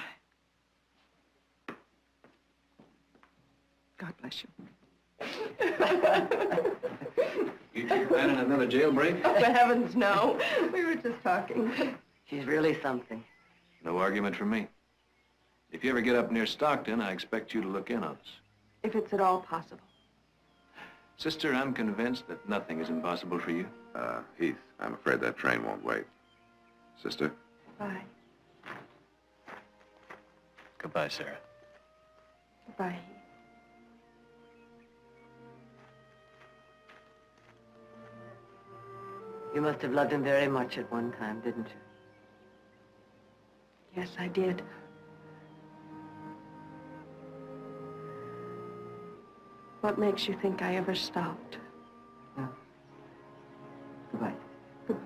God bless you. You planning another jailbreak? Oh, for heavens, no. We were just talking. She's really something. No argument from me. If you ever get up near Stockton, I expect you to look in on us. If it's at all possible. Sister, I'm convinced that nothing is impossible for you. Heath, I'm afraid that train won't wait. Sister? Bye. Goodbye, Sarah. Bye. You must have loved him very much at one time, didn't you? Yes, I did. What makes you think I ever stopped? No. Goodbye. Goodbye.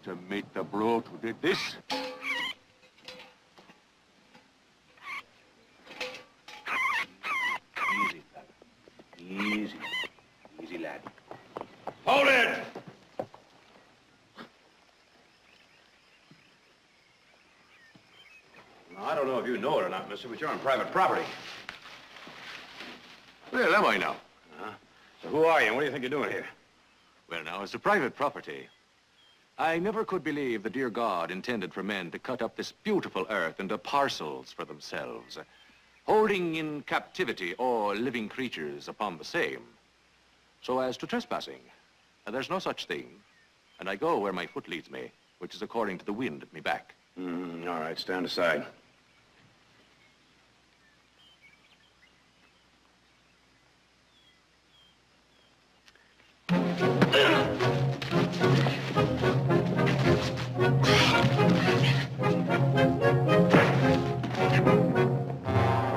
To meet the brute who did this? mister, but you're on private property. Well, am I now? So who are you and what do you think you're doing here? Well, now, as a private property, I never could believe the dear God intended for men to cut up this beautiful earth into parcels for themselves, holding in captivity all living creatures upon the same, so as to trespassing. And there's no such thing, and I go where my foot leads me, which is according to the wind at me back. All right, stand aside. What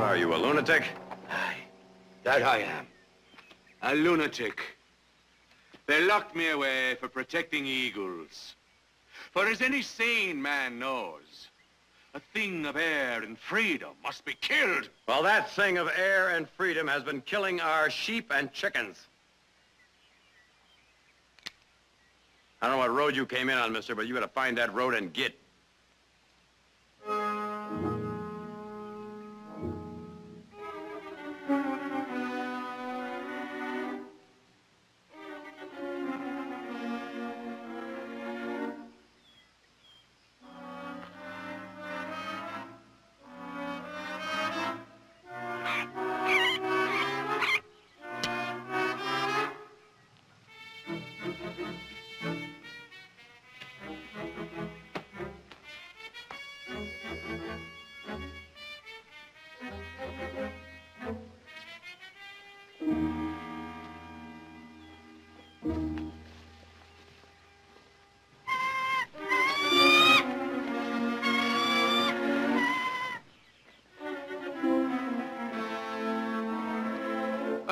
are you, a lunatic? Aye, that I am. A lunatic. They locked me away for protecting eagles. For as any sane man knows, a thing of air and freedom must be killed. Well, that thing of air and freedom has been killing our sheep and chickens. I don't know what road you came in on, mister, but you gotta find that road and get.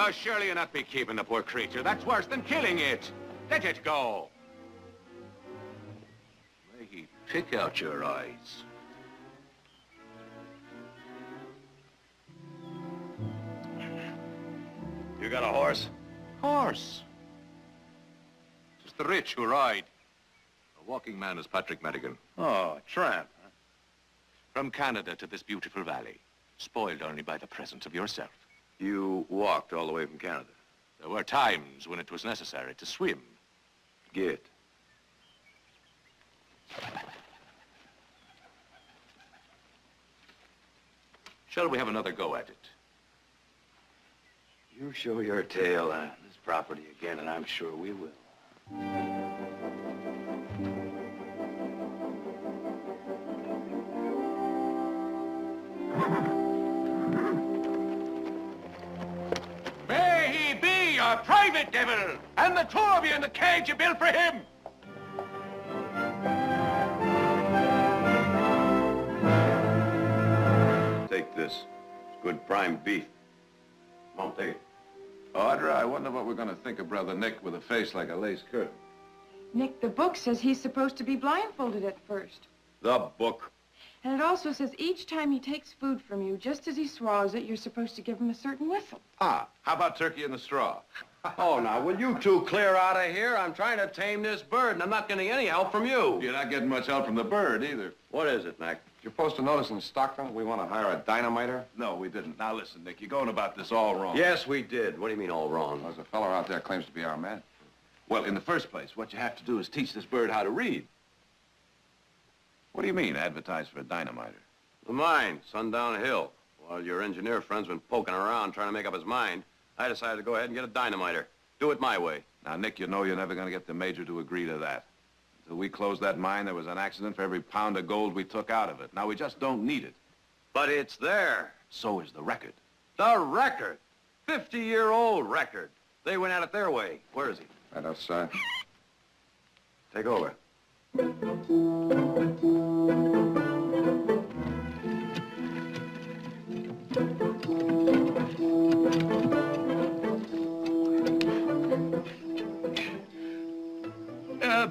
Oh, surely you'll not be keeping the poor creature. That's worse than killing it. Let it go. May he pick out your eyes. You got a horse? Horse. It's the rich who ride. A walking man is Patrick Madigan. Oh, a tramp. Huh? From Canada to this beautiful valley, spoiled only by the presence of yourself. You walked all the way from Canada? There were times when it was necessary to swim. Get. Shall we have another go at it? You show your tail on this property again, and I'm sure we will. May he be your private devil, and the two of you in the cage you built for him! Take this. It's good prime beef. Come on, take it. Audra, I wonder what we're going to think of Brother Nick with a face like a lace curtain. Nick, the book says he's supposed to be blindfolded at first. The book. And it also says each time he takes food from you, just as he swallows it, you're supposed to give him a certain whistle. Ah, how about turkey in the straw? Oh, now, will you two clear out of here? I'm trying to tame this bird, and I'm not getting any help from you. You're not getting much help from the bird, either. What is it, Mac? Did you post a notice in Stockton we want to hire a dynamiter? No, we didn't. Now, listen, Nick, you're going about this all wrong. Yes, we did. What do you mean all wrong? There's a fellow out there claims to be our man. Well, in the first place, what you have to do is teach this bird how to read. What do you mean, advertise for a dynamiter? The mine, Sundown Hill. While your engineer friend's been poking around trying to make up his mind, I decided to go ahead and get a dynamiter. Do it my way. Now, Nick, you know you're never going to get the major to agree to that. Until we closed that mine, there was an accident for every pound of gold we took out of it. Now, we just don't need it. But it's there. So is the record. The record. 50-year-old record. They went at it their way. Where is he? Right outside. Take over.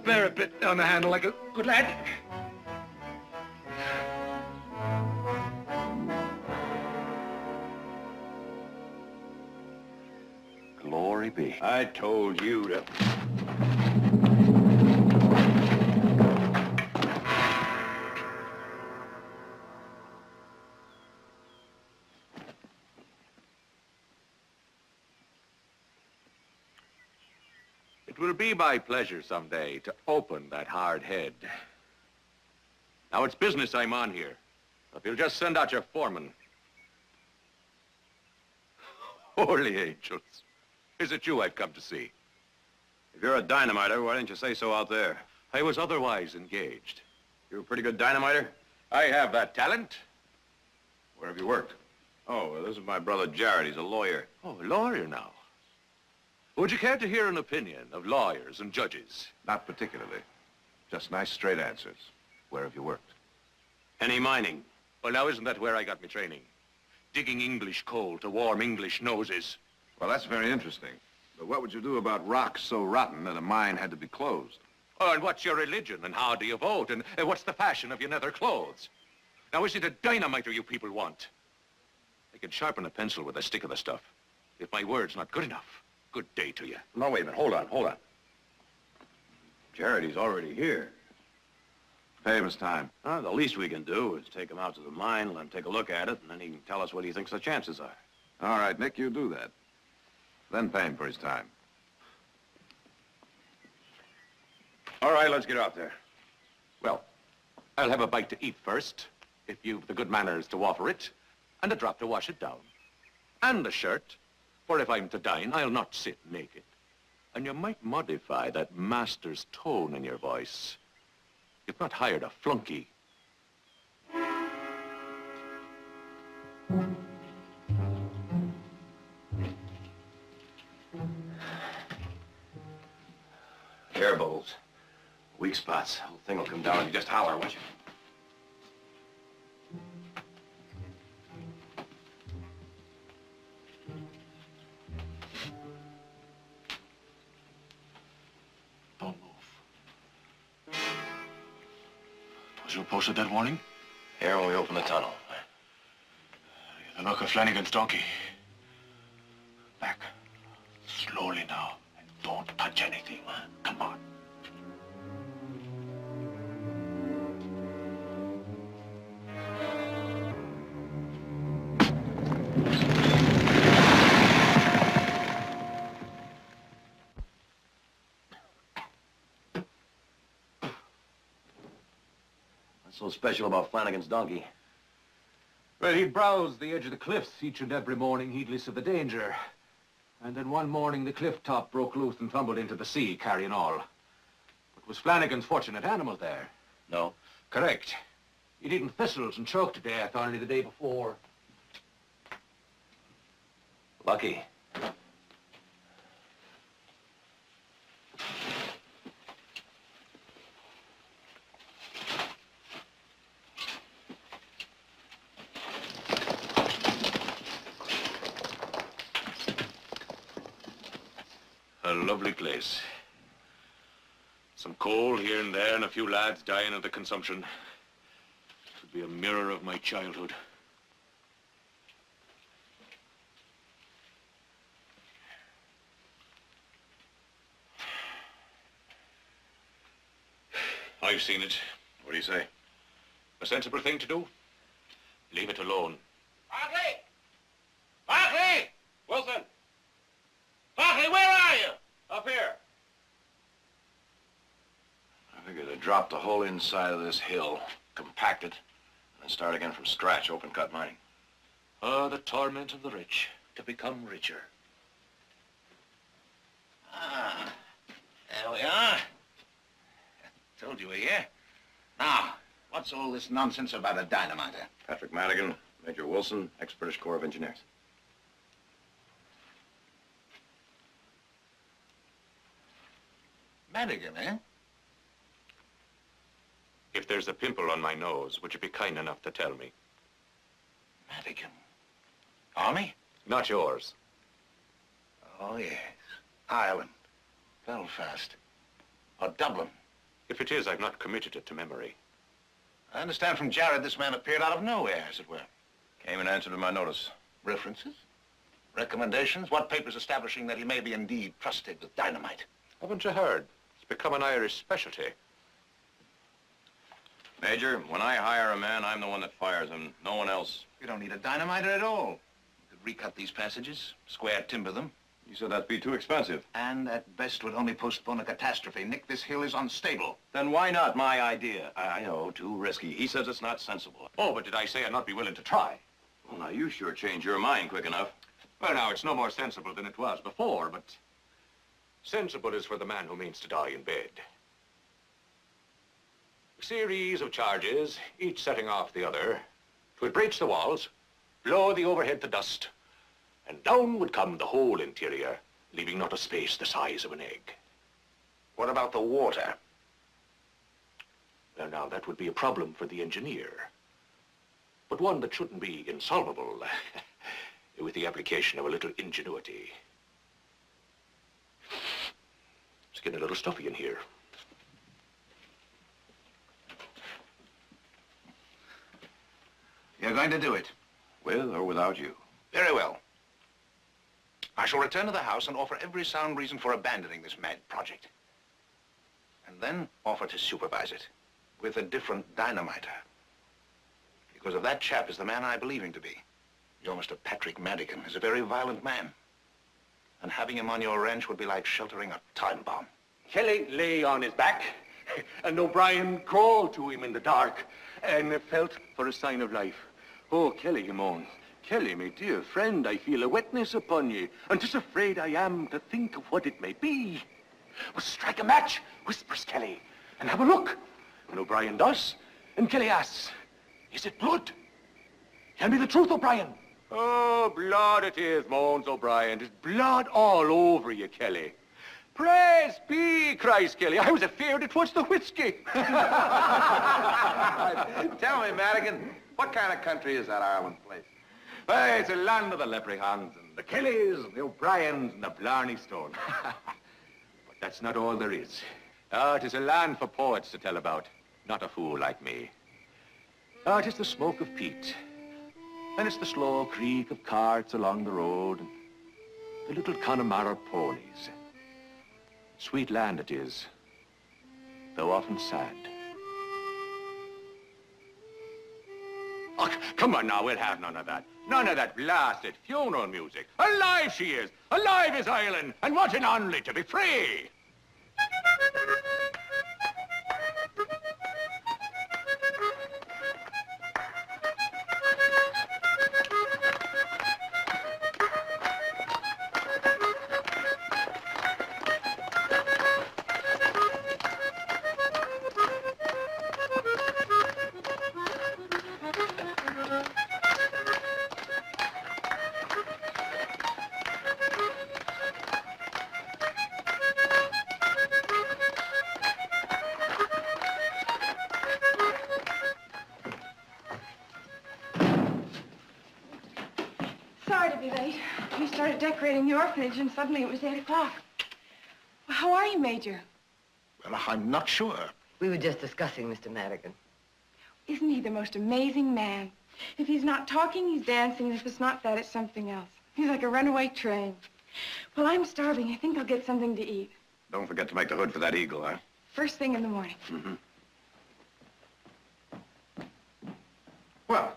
Bear a bit on the handle like a good lad. Glory be. I told you to... It will be my pleasure someday to open that hard head. Now, it's business I'm on here. If you'll just send out your foreman. Holy angels. Is it you I've come to see? If you're a dynamiter, why didn't you say so out there? I was otherwise engaged. You're a pretty good dynamiter? I have that talent. Where have you worked? Oh, well, this is my brother Jared. He's a lawyer. Oh, a lawyer now. Would you care to hear an opinion of lawyers and judges? Not particularly. Just nice, straight answers. Where have you worked? Any mining? Well, now, isn't that where I got my training? Digging English coal to warm English noses. Well, that's very interesting. But what would you do about rocks so rotten that a mine had to be closed? Oh, and what's your religion, and how do you vote, and what's the fashion of your nether clothes? Now, is it a dynamiter you people want? I can sharpen a pencil with a stick of the stuff. If my word's not good enough, good day to you. No, wait a minute. Hold on. Jared, he's already here. Pay him his time. The least we can do is take him out to the mine, let him take a look at it, and then he can tell us what he thinks the chances are. All right, Nick, you do that. Then pay him for his time. All right, let's get out there. Well, I'll have a bite to eat first, if you've the good manners to offer it, and a drop to wash it down. And a shirt, for if I'm to dine, I'll not sit naked. And you might modify that master's tone in your voice. You've not hired a flunky. Air bowls. Weak spots. Whole thing will come down if you just holler, won't you? Don't move. Was you posted that warning? Here when we open the tunnel. The knock of Flanagan's donkey. Back. Slowly now. And don't touch anything. Come on. What's so special about Flanagan's donkey? Well, he'd browse the edge of the cliffs each and every morning, heedless of the danger. And then one morning, the cliff top broke loose and tumbled into the sea, carrying all. But was Flanagan's fortunate animal there? No. Correct. He'd eaten thistles and choked to death only the day before. Lucky. A lovely place. Some coal here and there and a few lads dying of the consumption. It would be a mirror of my childhood. I've seen it. What do you say? A sensible thing to do? Leave it alone. Barkley! Barkley! Wilson! Barkley, where are you? Up here. I figured to drop the whole inside of this hill, compact it, and then start again from scratch, open cut mining. Ah, the torment of the rich, to become richer. Ah, there we are. Told you were here. Now, what's all this nonsense about a dynamiter? Patrick Madigan, Major Wilson, ex-British Corps of Engineers. Madigan, eh? If there's a pimple on my nose, would you be kind enough to tell me? Madigan? Army? Not yours. Oh, yes. Ireland. Belfast. Or Dublin. If it is, I've not committed it to memory. I understand from Jared this man appeared out of nowhere, as it were. Came in answer to my notice. References? Recommendations? What papers establishing that he may be indeed trusted with dynamite? Haven't you heard? It's become an Irish specialty. Major, when I hire a man, I'm the one that fires him, no one else. You don't need a dynamiter at all. You could recut these passages, square timber them, You said that'd be too expensive. And at best would only postpone a catastrophe. Nick, this hill is unstable. Then why not my idea? I know, too risky. He says it's not sensible. Oh, but did I say I'd not be willing to try? Well, now, you sure changed your mind quick enough. Well, now, it's no more sensible than it was before, but sensible is for the man who means to die in bed. A series of charges, each setting off the other, would breach the walls, blow the overhead to dust, and down would come the whole interior, leaving not a space the size of an egg. What about the water? Well, now, that would be a problem for the engineer, but one that shouldn't be insolvable with the application of a little ingenuity. It's getting a little stuffy in here. You're going to do it? With or without you? Very well. I shall return to the house and offer every sound reason for abandoning this mad project. And then offer to supervise it with a different dynamiter. Because if that chap is the man I believe him to be, your Mr. Patrick Madigan is a very violent man. And having him on your ranch would be like sheltering a time bomb. Kelly lay on his back, and O'Brien crawled to him in the dark, and felt for a sign of life. Oh, Kelly, he moaned. Kelly, my dear friend, I feel a wetness upon ye, and 'tis afraid I am to think of what it may be. Well, strike a match, whispers Kelly, and have a look. And O'Brien does, and Kelly asks, is it blood? Tell me the truth, O'Brien. Oh, blood it is, moans O'Brien. There's blood all over you, Kelly. Praise be, cries Kelly. I was afeard it was the whiskey. Tell me, Madigan, what kind of country is that Ireland place? Why, it's a land of the leprechauns and the Kellys and the O'Briens and the Blarney Stone. But that's not all there is. It is a land for poets to tell about, not a fool like me. It is the smoke of peat, and it's the slow creak of carts along the road, and the little Connemara ponies. Sweet land it is, though often sad. Oh, come on now, we'll have none of that. None of that blasted funeral music. Alive she is! Alive is Ireland! And wanting only to be free! Sorry to be late. We started decorating the orphanage, and suddenly it was 8 o'clock. Well, how are you, Major? Well, I'm not sure. We were just discussing Mr. Madigan. Isn't he the most amazing man? If he's not talking, he's dancing, and if it's not that, it's something else. He's like a runaway train. Well, I'm starving. I think I'll get something to eat. Don't forget to make the hood for that eagle, huh? First thing in the morning. Mm-hmm. Well,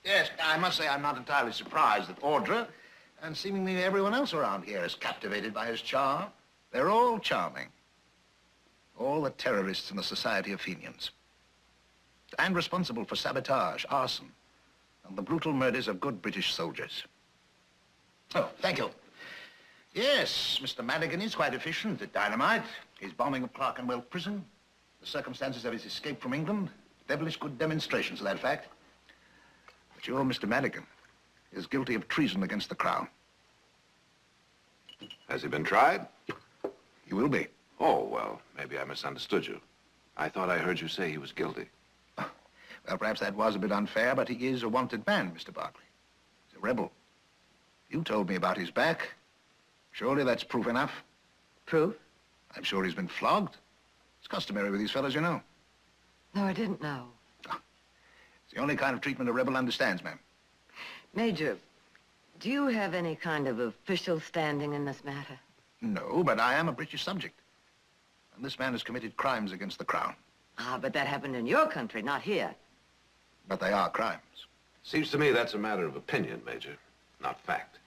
yes, I must say I'm not entirely surprised that Audra and seemingly everyone else around here is captivated by his charm. They're all charming. All the terrorists in the Society of Fenians. And responsible for sabotage, arson, and the brutal murders of good British soldiers. Oh, thank you. Yes, Mr. Madigan is quite efficient at dynamite. His bombing of Clerkenwell Prison, the circumstances of his escape from England, devilish good demonstrations of that fact. But your Mr. Madigan is guilty of treason against the Crown. Has he been tried? He will be. Oh, well, maybe I misunderstood you. I thought I heard you say he was guilty. Well, perhaps that was a bit unfair, but he is a wanted man, Mr. Barkley. He's a rebel. You told me about his back. Surely that's proof enough? Proof? I'm sure he's been flogged. It's customary with these fellows, you know. No, I didn't know. It's the only kind of treatment a rebel understands, ma'am. Major, do you have any kind of official standing in this matter? No, but I am a British subject. And this man has committed crimes against the Crown. Ah, but that happened in your country, not here. But they are crimes. Seems to me that's a matter of opinion, Major, not fact.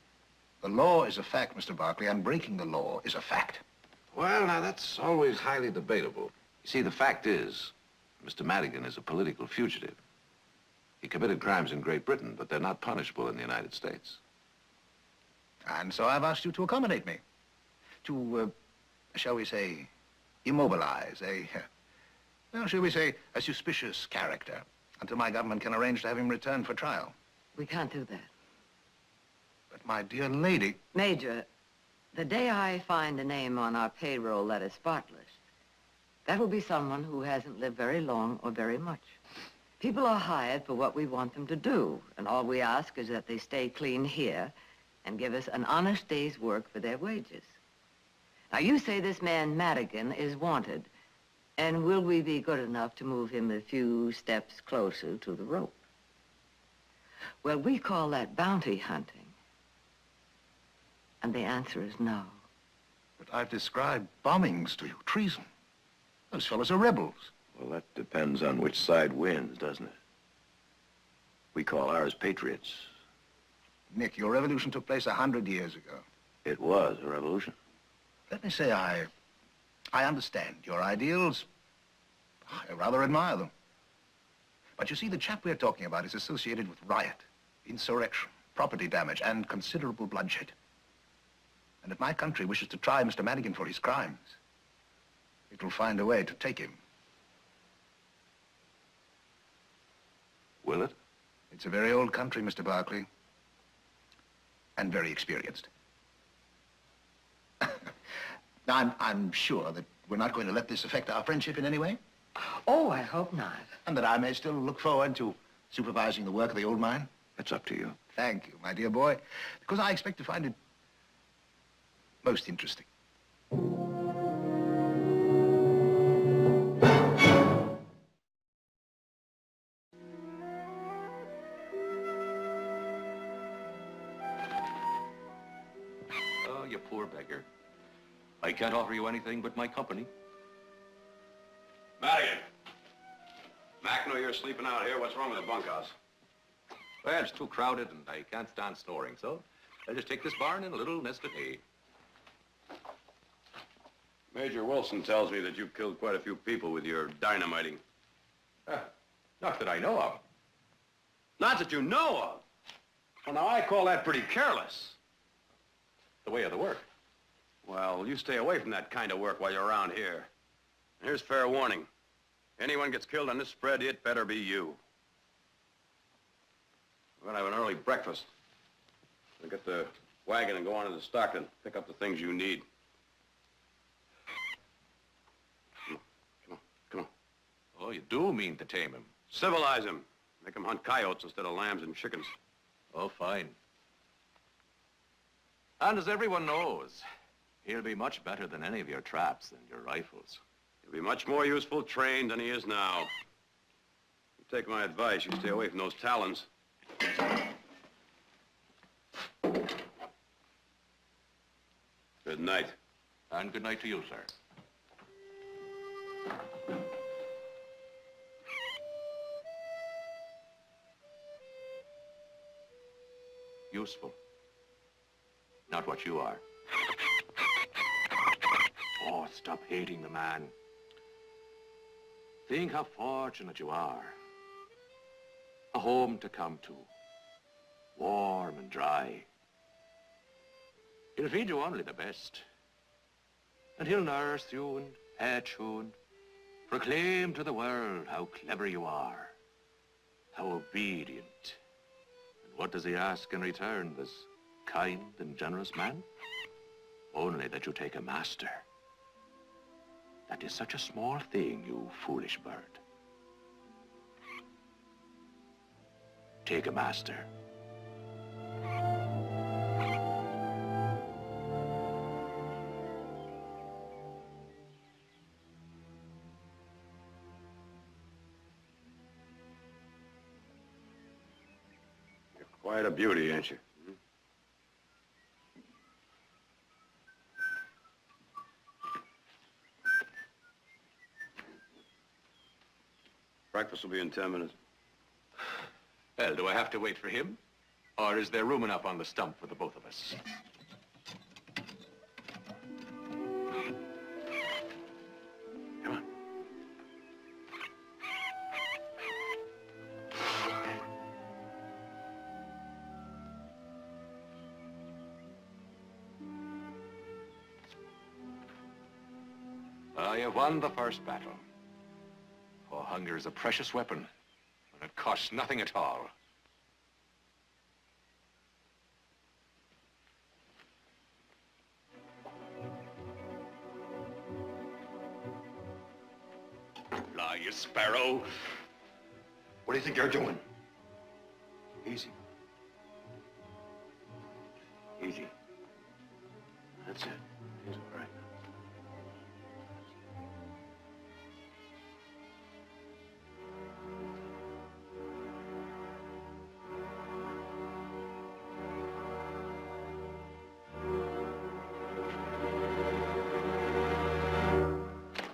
The law is a fact, Mr. Barkley, and breaking the law is a fact. Well, now, that's always highly debatable. You see, the fact is, Mr. Madigan is a political fugitive. He committed crimes in Great Britain, but they're not punishable in the United States. And so I've asked you to accommodate me. To, shall we say, immobilize well, shall we say, a suspicious character until my government can arrange to have him returned for trial. We can't do that. But my dear lady... Major, the day I find a name on our payroll that is spotless, that will be someone who hasn't lived very long or very much. People are hired for what we want them to do, and all we ask is that they stay clean here and give us an honest day's work for their wages. Now, you say this man Madigan is wanted, and will we be good enough to move him a few steps closer to the rope? Well, we call that bounty hunting. And the answer is no. But I've described bombings to you, treason. Those fellows are rebels. Well, that depends on which side wins, doesn't it? We call ours patriots. Nick, your revolution took place 100 years ago. It was a revolution. Let me say I understand your ideals. I rather admire them. But you see, the chap we're talking about is associated with riot, insurrection, property damage, and considerable bloodshed. And if my country wishes to try Mr. Madigan for his crimes, it will find a way to take him. Will it? It's a very old country, Mr. Barkley, and very experienced. Now, I'm sure that we're not going to let this affect our friendship in any way. Oh, I hope not. And that I may still look forward to supervising the work of the old mine. That's up to you. Thank you, my dear boy, because I expect to find it most interesting. Oh, you poor beggar. I can't offer you anything but my company. Madigan. Mac, know you're sleeping out here. What's wrong with the bunkhouse? Well, it's too crowded and I can't stand snoring, so I'll just take this barn and a little nest of hay. Major Wilson tells me that you've killed quite a few people with your dynamiting. Not that I know of. Not that you know of? Well, now, I call that pretty careless. The way of the work. Well, you stay away from that kind of work while you're around here. And here's fair warning. Anyone gets killed on this spread, it better be you. We're gonna have an early breakfast. We'll get the wagon and go on to the Stockton. Pick up the things you need. Come on. Oh, you do mean to tame him. Civilize him. Make him hunt coyotes instead of lambs and chickens. Oh, fine. And as everyone knows, he'll be much better than any of your traps and your rifles. He'll be much more useful trained than he is now. You take my advice, you stay away from those talons. Good night. And good night to you, sir. Useful. Not what you are. Oh, stop hating the man. Think how fortunate you are. A home to come to. Warm and dry. He'll feed you only the best. And he'll nurse you and pet you and proclaim to the world how clever you are. How obedient. And what does he ask in return, this kind and generous man? Only that you take a master. That is such a small thing, you foolish bird. Take a master. You're quite a beauty, ain't you? Breakfast will be in 10 minutes. Well, do I have to wait for him? Or is there room enough on the stump for the both of us? Come on. Well, you won the first battle. For hunger is a precious weapon, and it costs nothing at all. Fly, you sparrow. What do you think you're doing? Easy. Easy. That's it. He's all right.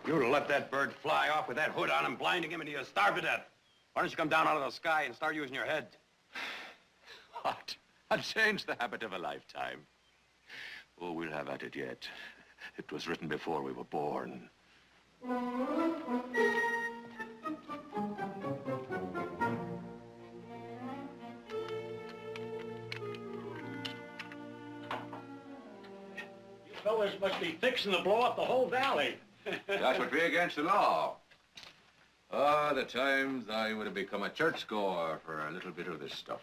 You would have let that bird fly off with that hood on him, blinding him, and he'd starve to death. Why don't you come down out of the sky and start using your head? What? I'll change the habit of a lifetime. Oh, we'll have at it yet. It was written before we were born. You fellas must be fixing to blow up the whole valley. That would be against the law. The times I would have become a churchgoer for a little bit of this stuff.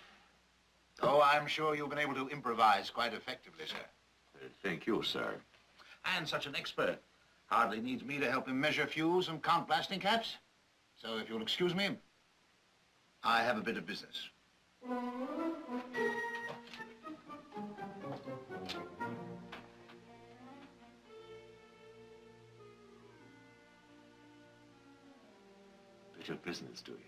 Oh, I'm sure you've been able to improvise quite effectively, sir. Thank you, sir. And such an expert. Hardly needs me to help him measure fuse and count blasting caps. So if you'll excuse me, I have a bit of business. Bit of business, do you?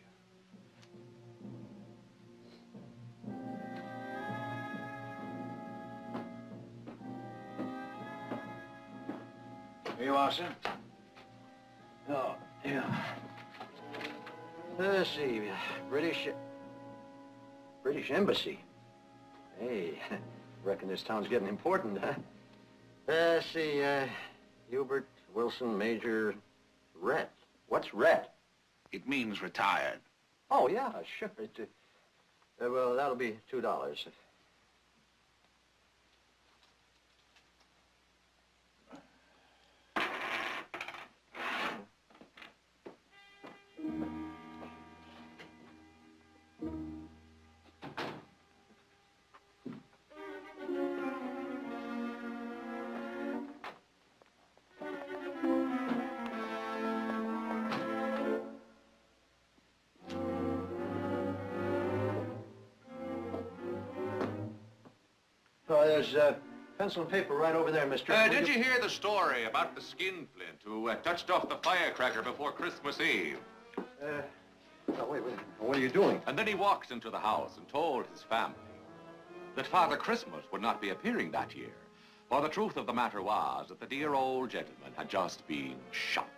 Here you are, sir. Oh, yeah. Let's see, British Embassy. Hey, reckon this town's getting important, huh? Let's see, Hubert Wilson, Major Rhett. What's Rhett? It means retired. Oh, yeah, sure. Well, that'll be $2. There's pencil and paper right over there, mister. Did you hear the story about the skinflint who touched off the firecracker before Christmas Eve? Oh, wait. What are you doing? And then he walks into the house and told his family that Father Christmas would not be appearing that year. For the truth of the matter was that the dear old gentleman had just been shot.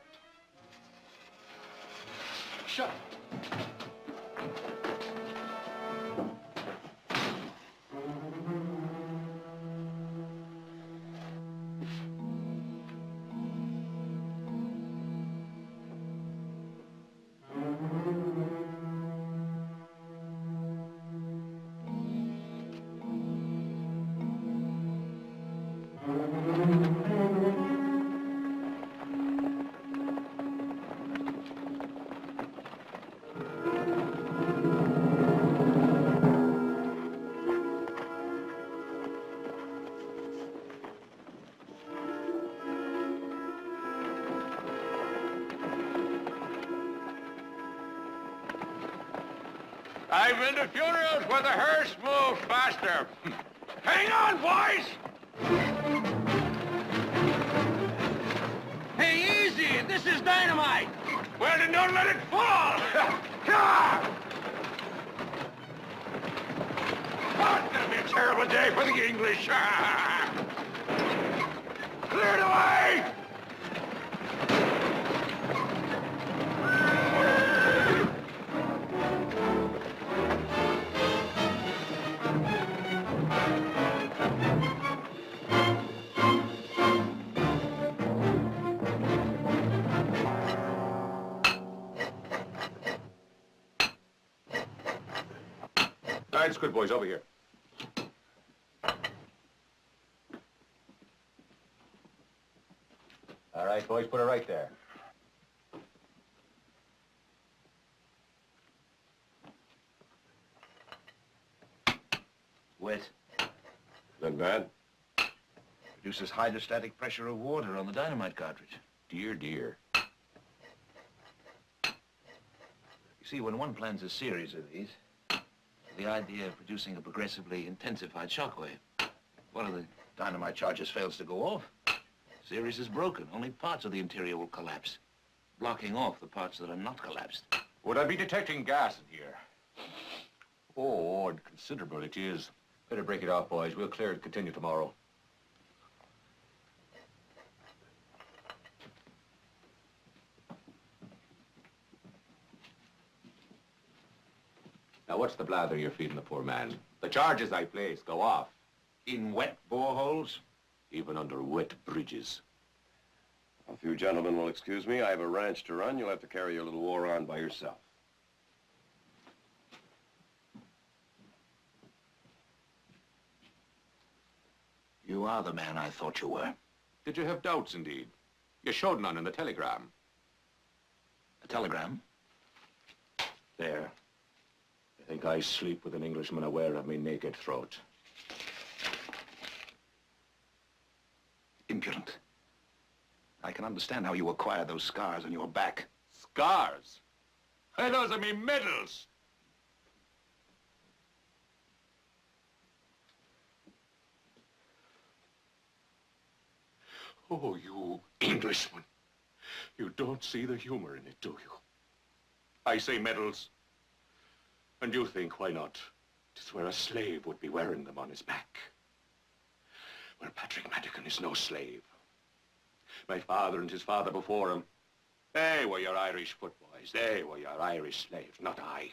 Shut. I've been to funerals where the hearse moves faster. Hang on, boys! Hey, easy! This is dynamite! Well, then don't let it fall! Oh, it's gonna be a terrible day for the English. Clear the way! All right, it's good, boys. Over here. All right, boys, put it right there. Wet. Not bad. Produces hydrostatic pressure of water on the dynamite cartridge. Dear, dear. You see, when one plans a series of these, the idea of producing a progressively intensified shockwave. One of the dynamite charges fails to go off. Series is broken. Only parts of the interior will collapse, blocking off the parts that are not collapsed. Would I be detecting gas in here? Oh, and considerable it is. Better break it off, boys. We'll clear it and continue tomorrow. Now, what's the blather you're feeding the poor man? The charges I place go off. In wet boreholes? Even under wet bridges. If you gentlemen will excuse me, I have a ranch to run. You'll have to carry your little war on by yourself. You are the man I thought you were. Did you have doubts, indeed? You showed none in the telegram. A telegram? There. I think I sleep with an Englishman aware of me naked throat. Impudent. I can understand how you acquired those scars on your back. Scars? Hey, those are me medals! Oh, you Englishman. You don't see the humor in it, do you? I say medals. And you think, why not? It's where a slave would be wearing them on his back. Well, Patrick Madigan is no slave. My father and his father before him, they were your Irish footboys. They were your Irish slaves, not I.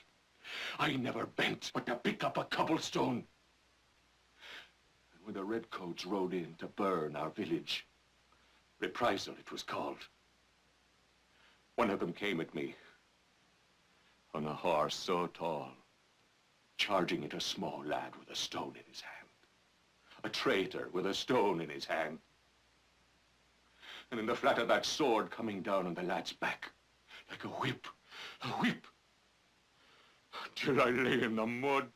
I never bent but to pick up a cobblestone. And when the redcoats rode in to burn our village, reprisal it was called, one of them came at me on a horse so tall, charging at a small lad with a stone in his hand. A traitor with a stone in his hand. And in the flat of that sword coming down on the lad's back, like a whip, until I lay in the mud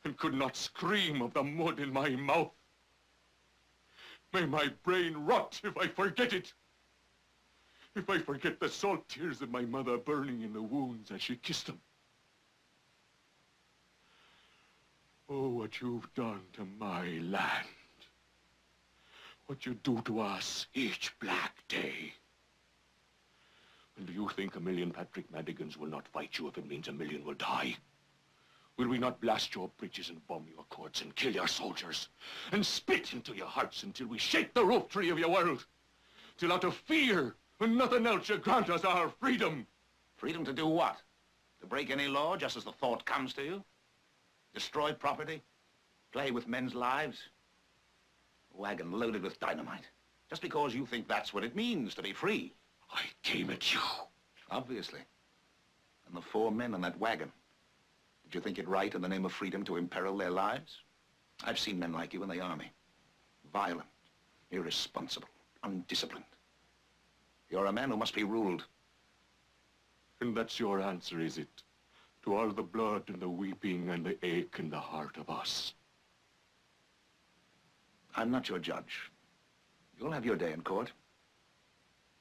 and could not scream of the mud in my mouth. May my brain rot if I forget it. If I forget the salt tears of my mother burning in the wounds as she kissed them. Oh, what you've done to my land. What you do to us each black day. And do you think 1,000,000 Patrick Madigans will not fight you if it means 1,000,000 will die? Will we not blast your bridges and bomb your courts and kill your soldiers and spit into your hearts until we shake the roof tree of your world? Till out of fear and nothing else you grant us our freedom. Freedom to do what? To break any law just as the thought comes to you? Destroy property? Play with men's lives? A wagon loaded with dynamite. Just because you think that's what it means to be free. I came at you. Obviously. And the 4 men in that wagon. Did you think it right in the name of freedom to imperil their lives? I've seen men like you in the army. Violent, irresponsible, undisciplined. You're a man who must be ruled. And that's your answer, is it? To all the blood and the weeping and the ache in the heart of us. I'm not your judge. You'll have your day in court.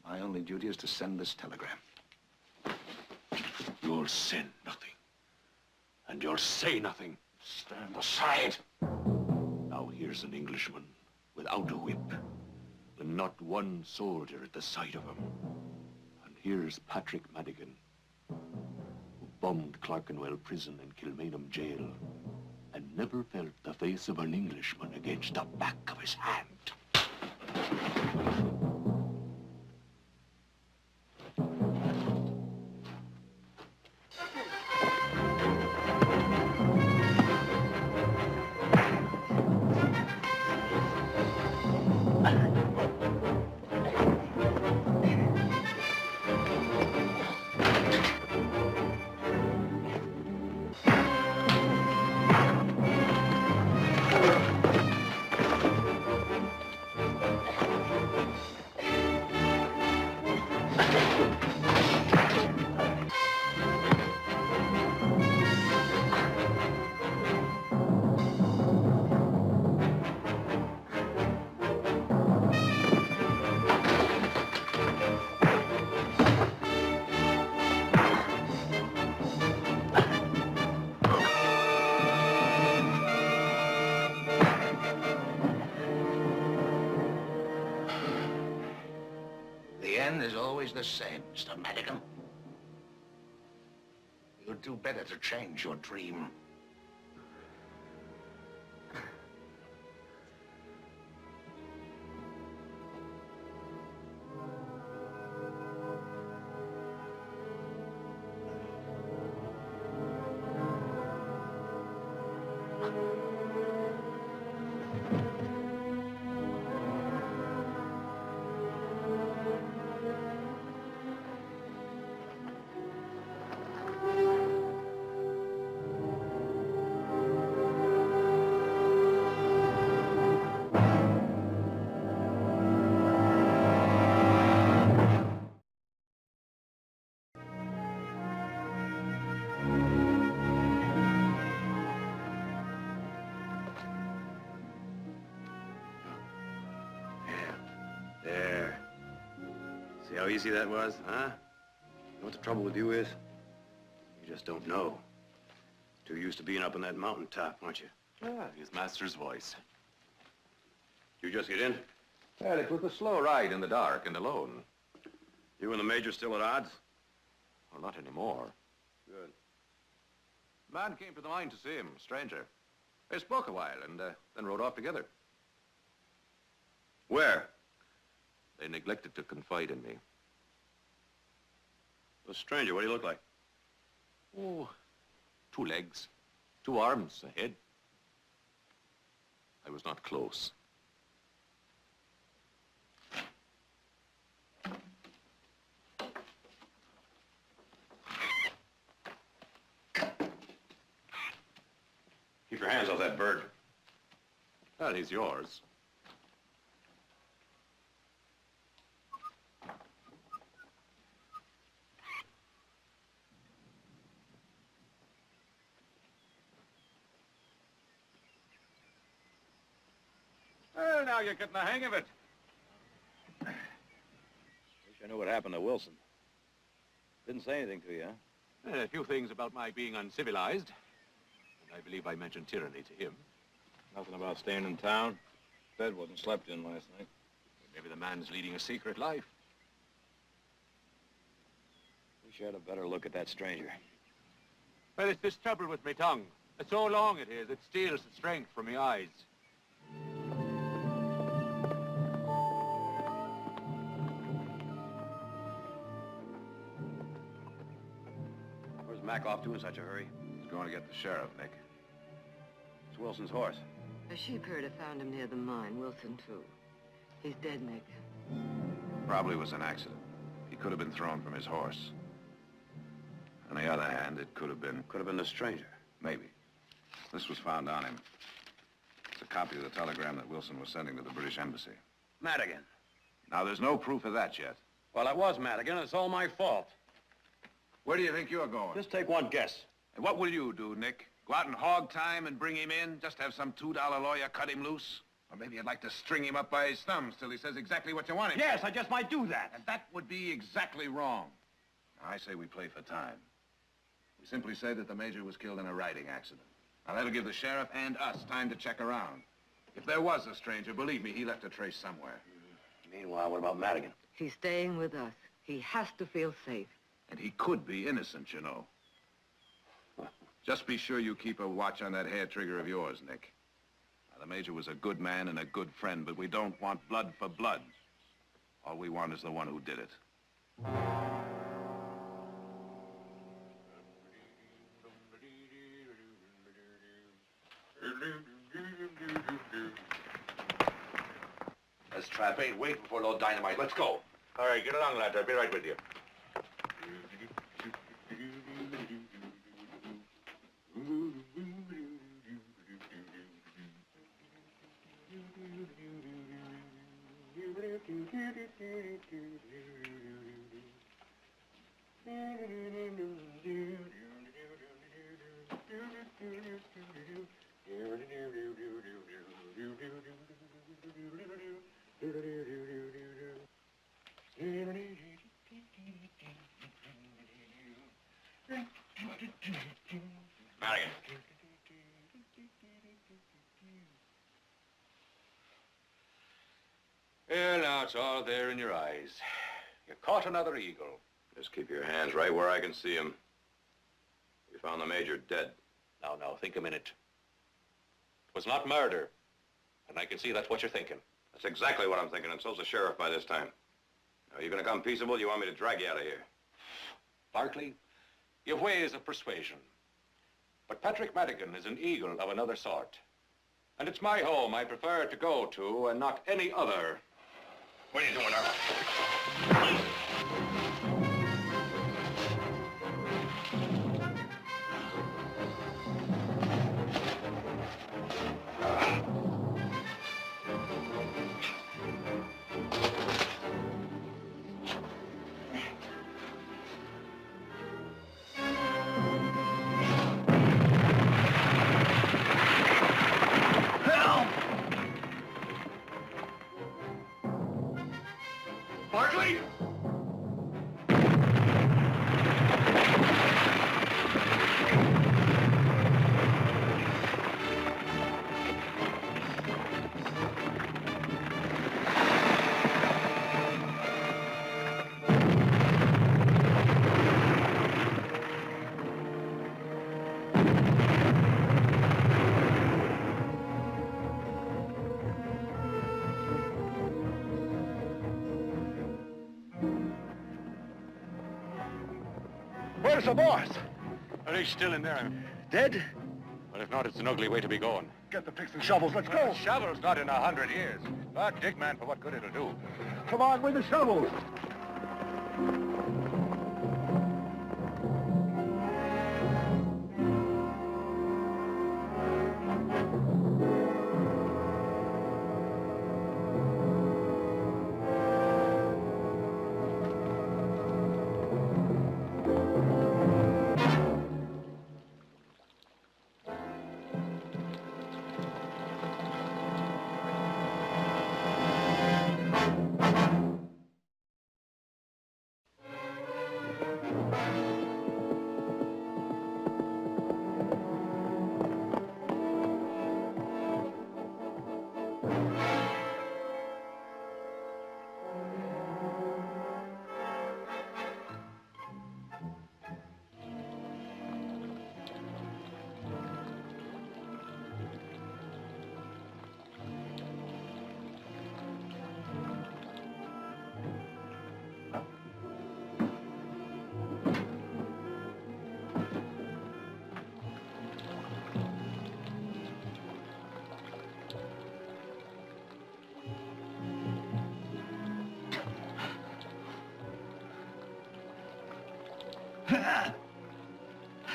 My only duty is to send this telegram. You'll send nothing. And you'll say nothing. Stand aside. Now here's an Englishman without a whip. And not one soldier at the sight of him. And here's Patrick Madigan, who bombed Clerkenwell Prison and Kilmainham Jail, and never felt the face of an Englishman against the back of his hand. man is always the same, Mr. Madigan. You'd do better to change your dream. There. See how easy that was, huh? You know what the trouble with you is? You just don't know. Too used to being up on that mountaintop, aren't you? Ah, his master's voice. You just get in? Well, it was a slow ride in the dark and alone. You and the Major still at odds? Well, not anymore. Good. A man came to the mine to see him, a stranger. They spoke a while and then rode off together. Where? They neglected to confide in me. The stranger, what do you look like? Oh, 2 legs, 2 arms, a head. I was not close. Keep your hands off that bird. Well, he's yours. Well, now you're getting the hang of it. Wish I knew what happened to Wilson. Didn't say anything to you, huh? A few things about my being uncivilized. And I believe I mentioned tyranny to him. Nothing about staying in town. Bed wasn't slept in last night. Maybe the man's leading a secret life. Wish I had a better look at that stranger. Well, it's this trouble with my tongue. It's so long it is, it steals the strength from my eyes. Where's Mac off to in such a hurry? He's going to get the sheriff, Nick. It's Wilson's horse. A sheep herder found him near the mine, Wilson, too. He's dead, Nick. Probably was an accident. He could have been thrown from his horse. On the other hand, it could have been... Could have been the stranger. Maybe. This was found on him. It's a copy of the telegram that Wilson was sending to the British Embassy. Madigan. Now, there's no proof of that yet. Well, it was Madigan. It's all my fault. Where do you think you're going? Just take one guess. And what will you do, Nick? Go out and hog time and bring him in? Just have some $2 lawyer cut him loose? Or maybe you'd like to string him up by his thumbs till he says exactly what you want him. Yes, I just might do that. And that would be exactly wrong. Now, I say we play for time. We simply say that the Major was killed in a riding accident. Now, that'll give the sheriff and us time to check around. If there was a stranger, believe me, he left a trace somewhere. Meanwhile, what about Madigan? He's staying with us. He has to feel safe. And he could be innocent, you know. Just be sure you keep a watch on that hair trigger of yours, Nick. Now, the Major was a good man and a good friend, but we don't want blood for blood. All we want is the one who did it. This trap ain't waiting for no dynamite. Let's go. All right, get along, lads. I'll be right with you. Madigan. Well, now, it's all there in your eyes. You caught another eagle. Just keep your hands right where I can see him. We found the Major dead. Now, think a minute. It was not murder. And I can see that's what you're thinking. That's exactly what I'm thinking, and so's the sheriff by this time. Are you gonna come peaceable, or you want me to drag you out of here? Barkley, you've ways of persuasion. But Patrick Madigan is an eagle of another sort. And it's my home I prefer to go to, and not any other. What are you doing, Arthur? Barkley! Where's the boss? Are they still in there? Dead? Well, if not, it's an ugly way to be going. Get the picks and shovels, let's go. Shovels not in 100 years. But dig, man, for what good it'll do. Come on with the shovels.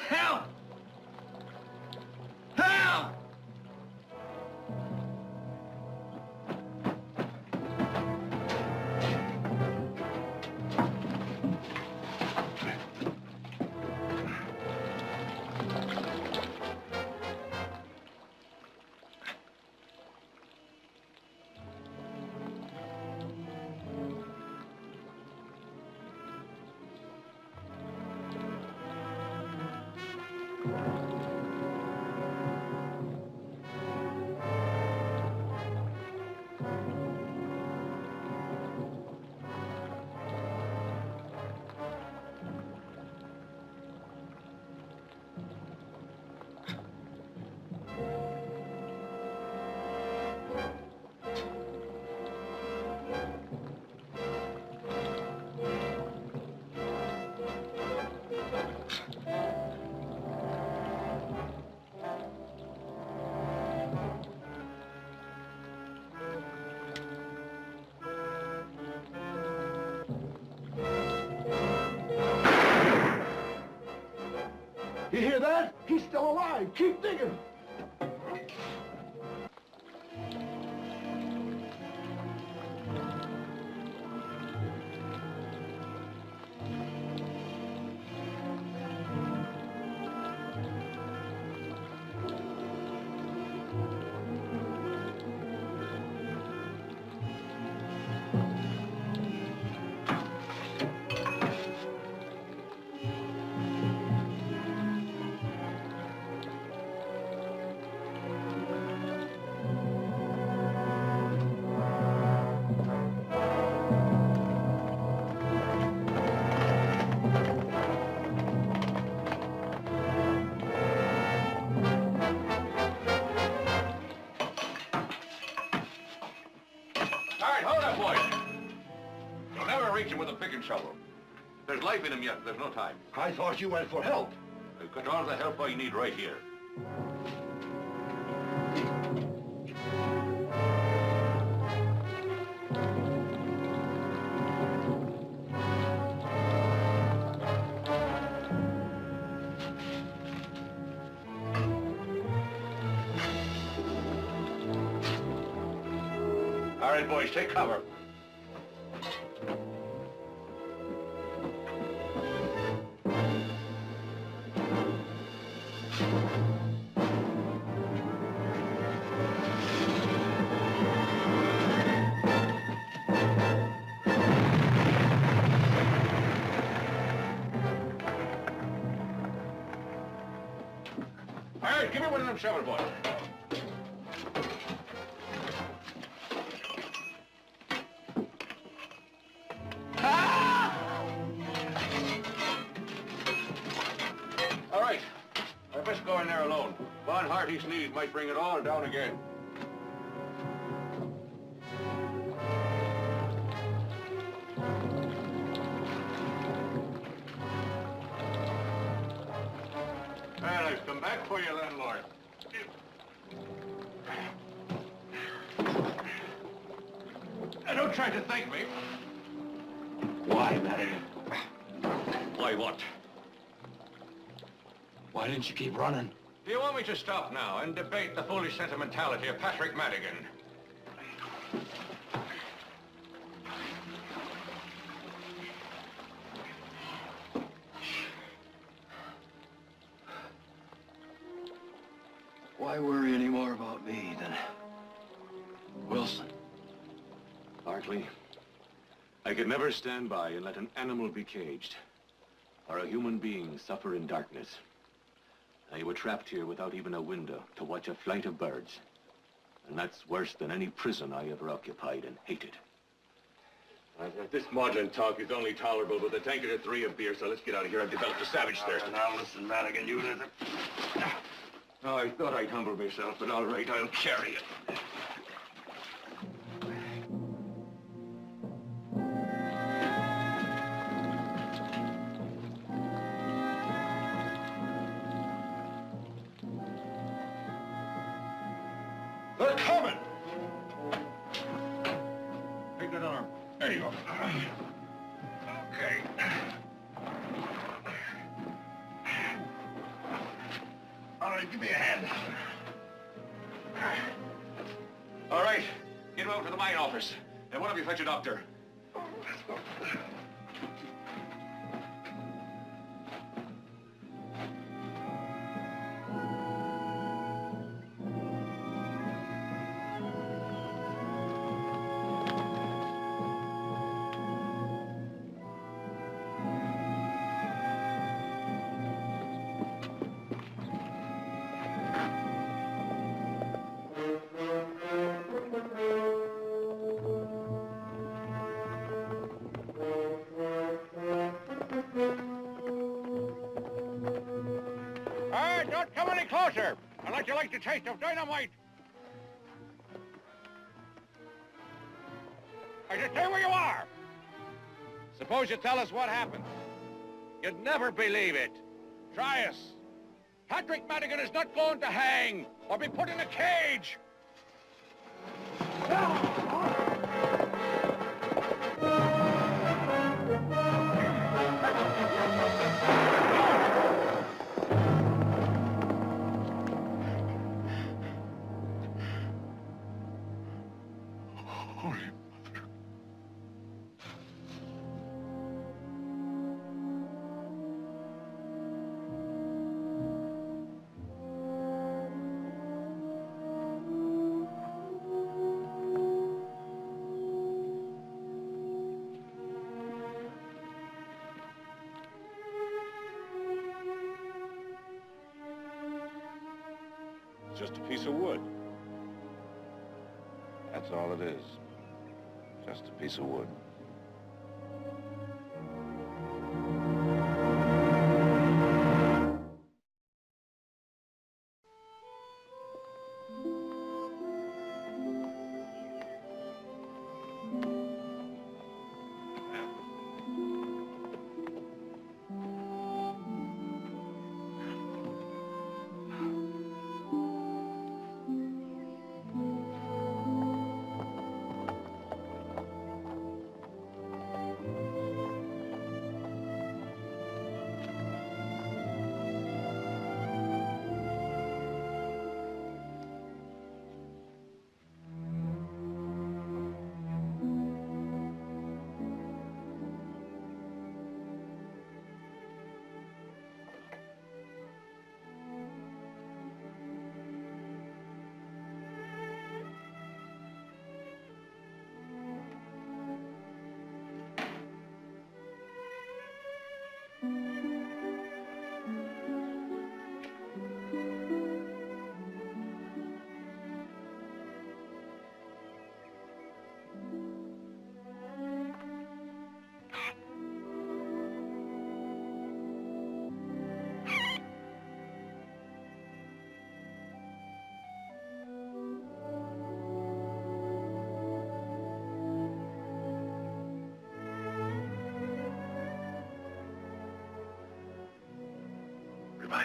Help! Help! You hear that? He's still alive. Keep digging. All right, hold up, boys. You'll never reach him with a pick and shovel. There's life in him yet. There's no time. I thought you went for help. I've got all the help I need right here. All right, boys, take cover. All right, give me one of them shovel boys. All right, I best go in there alone. Von Hardy's need might bring it all down again. Well, I've come back for you, landlord. Don't try to thank me. Why, Madigan? Why what? Why didn't you keep running? Do you want me to stop now and debate the foolish sentimentality of Patrick Madigan? Why worry any more about me than Wilson? Barkley, I could never stand by and let an animal be caged, or a human being suffer in darkness. Now, you were trapped here without even a window to watch a flight of birds. And that's worse than any prison I ever occupied and hated. This maudlin talk is only tolerable with a tankard or three of beer, so let's get out of here. I've developed a savage thirst. Now listen, Madigan, you listen. Oh, I thought I'd humble myself, but all right, I'll carry it. They're coming! Take that arm. There you go. Okay. All right, give me a hand. All right, get him out to the mine office. And one of you fetch a doctor. Let's go. Don't come any closer, unless you like the taste of dynamite. I just stay where you are. Suppose you tell us what happened. You'd never believe it. Try us. Patrick Madigan is not going to hang or be put in a cage. Just a piece of wood. That's all it is. Just a piece of wood.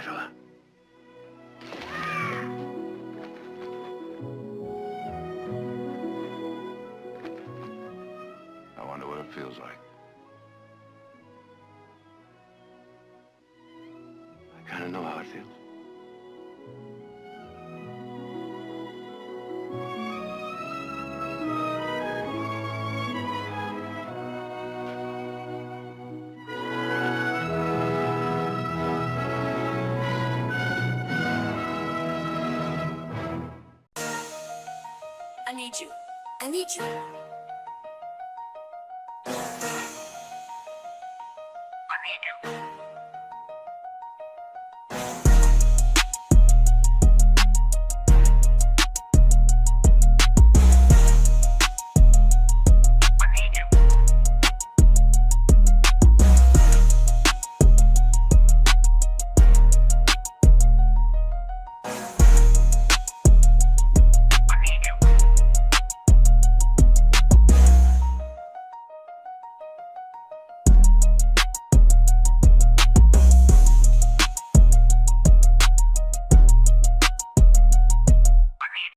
fella. I wonder what it feels like. I kind of know how it feels. I need you. I need you.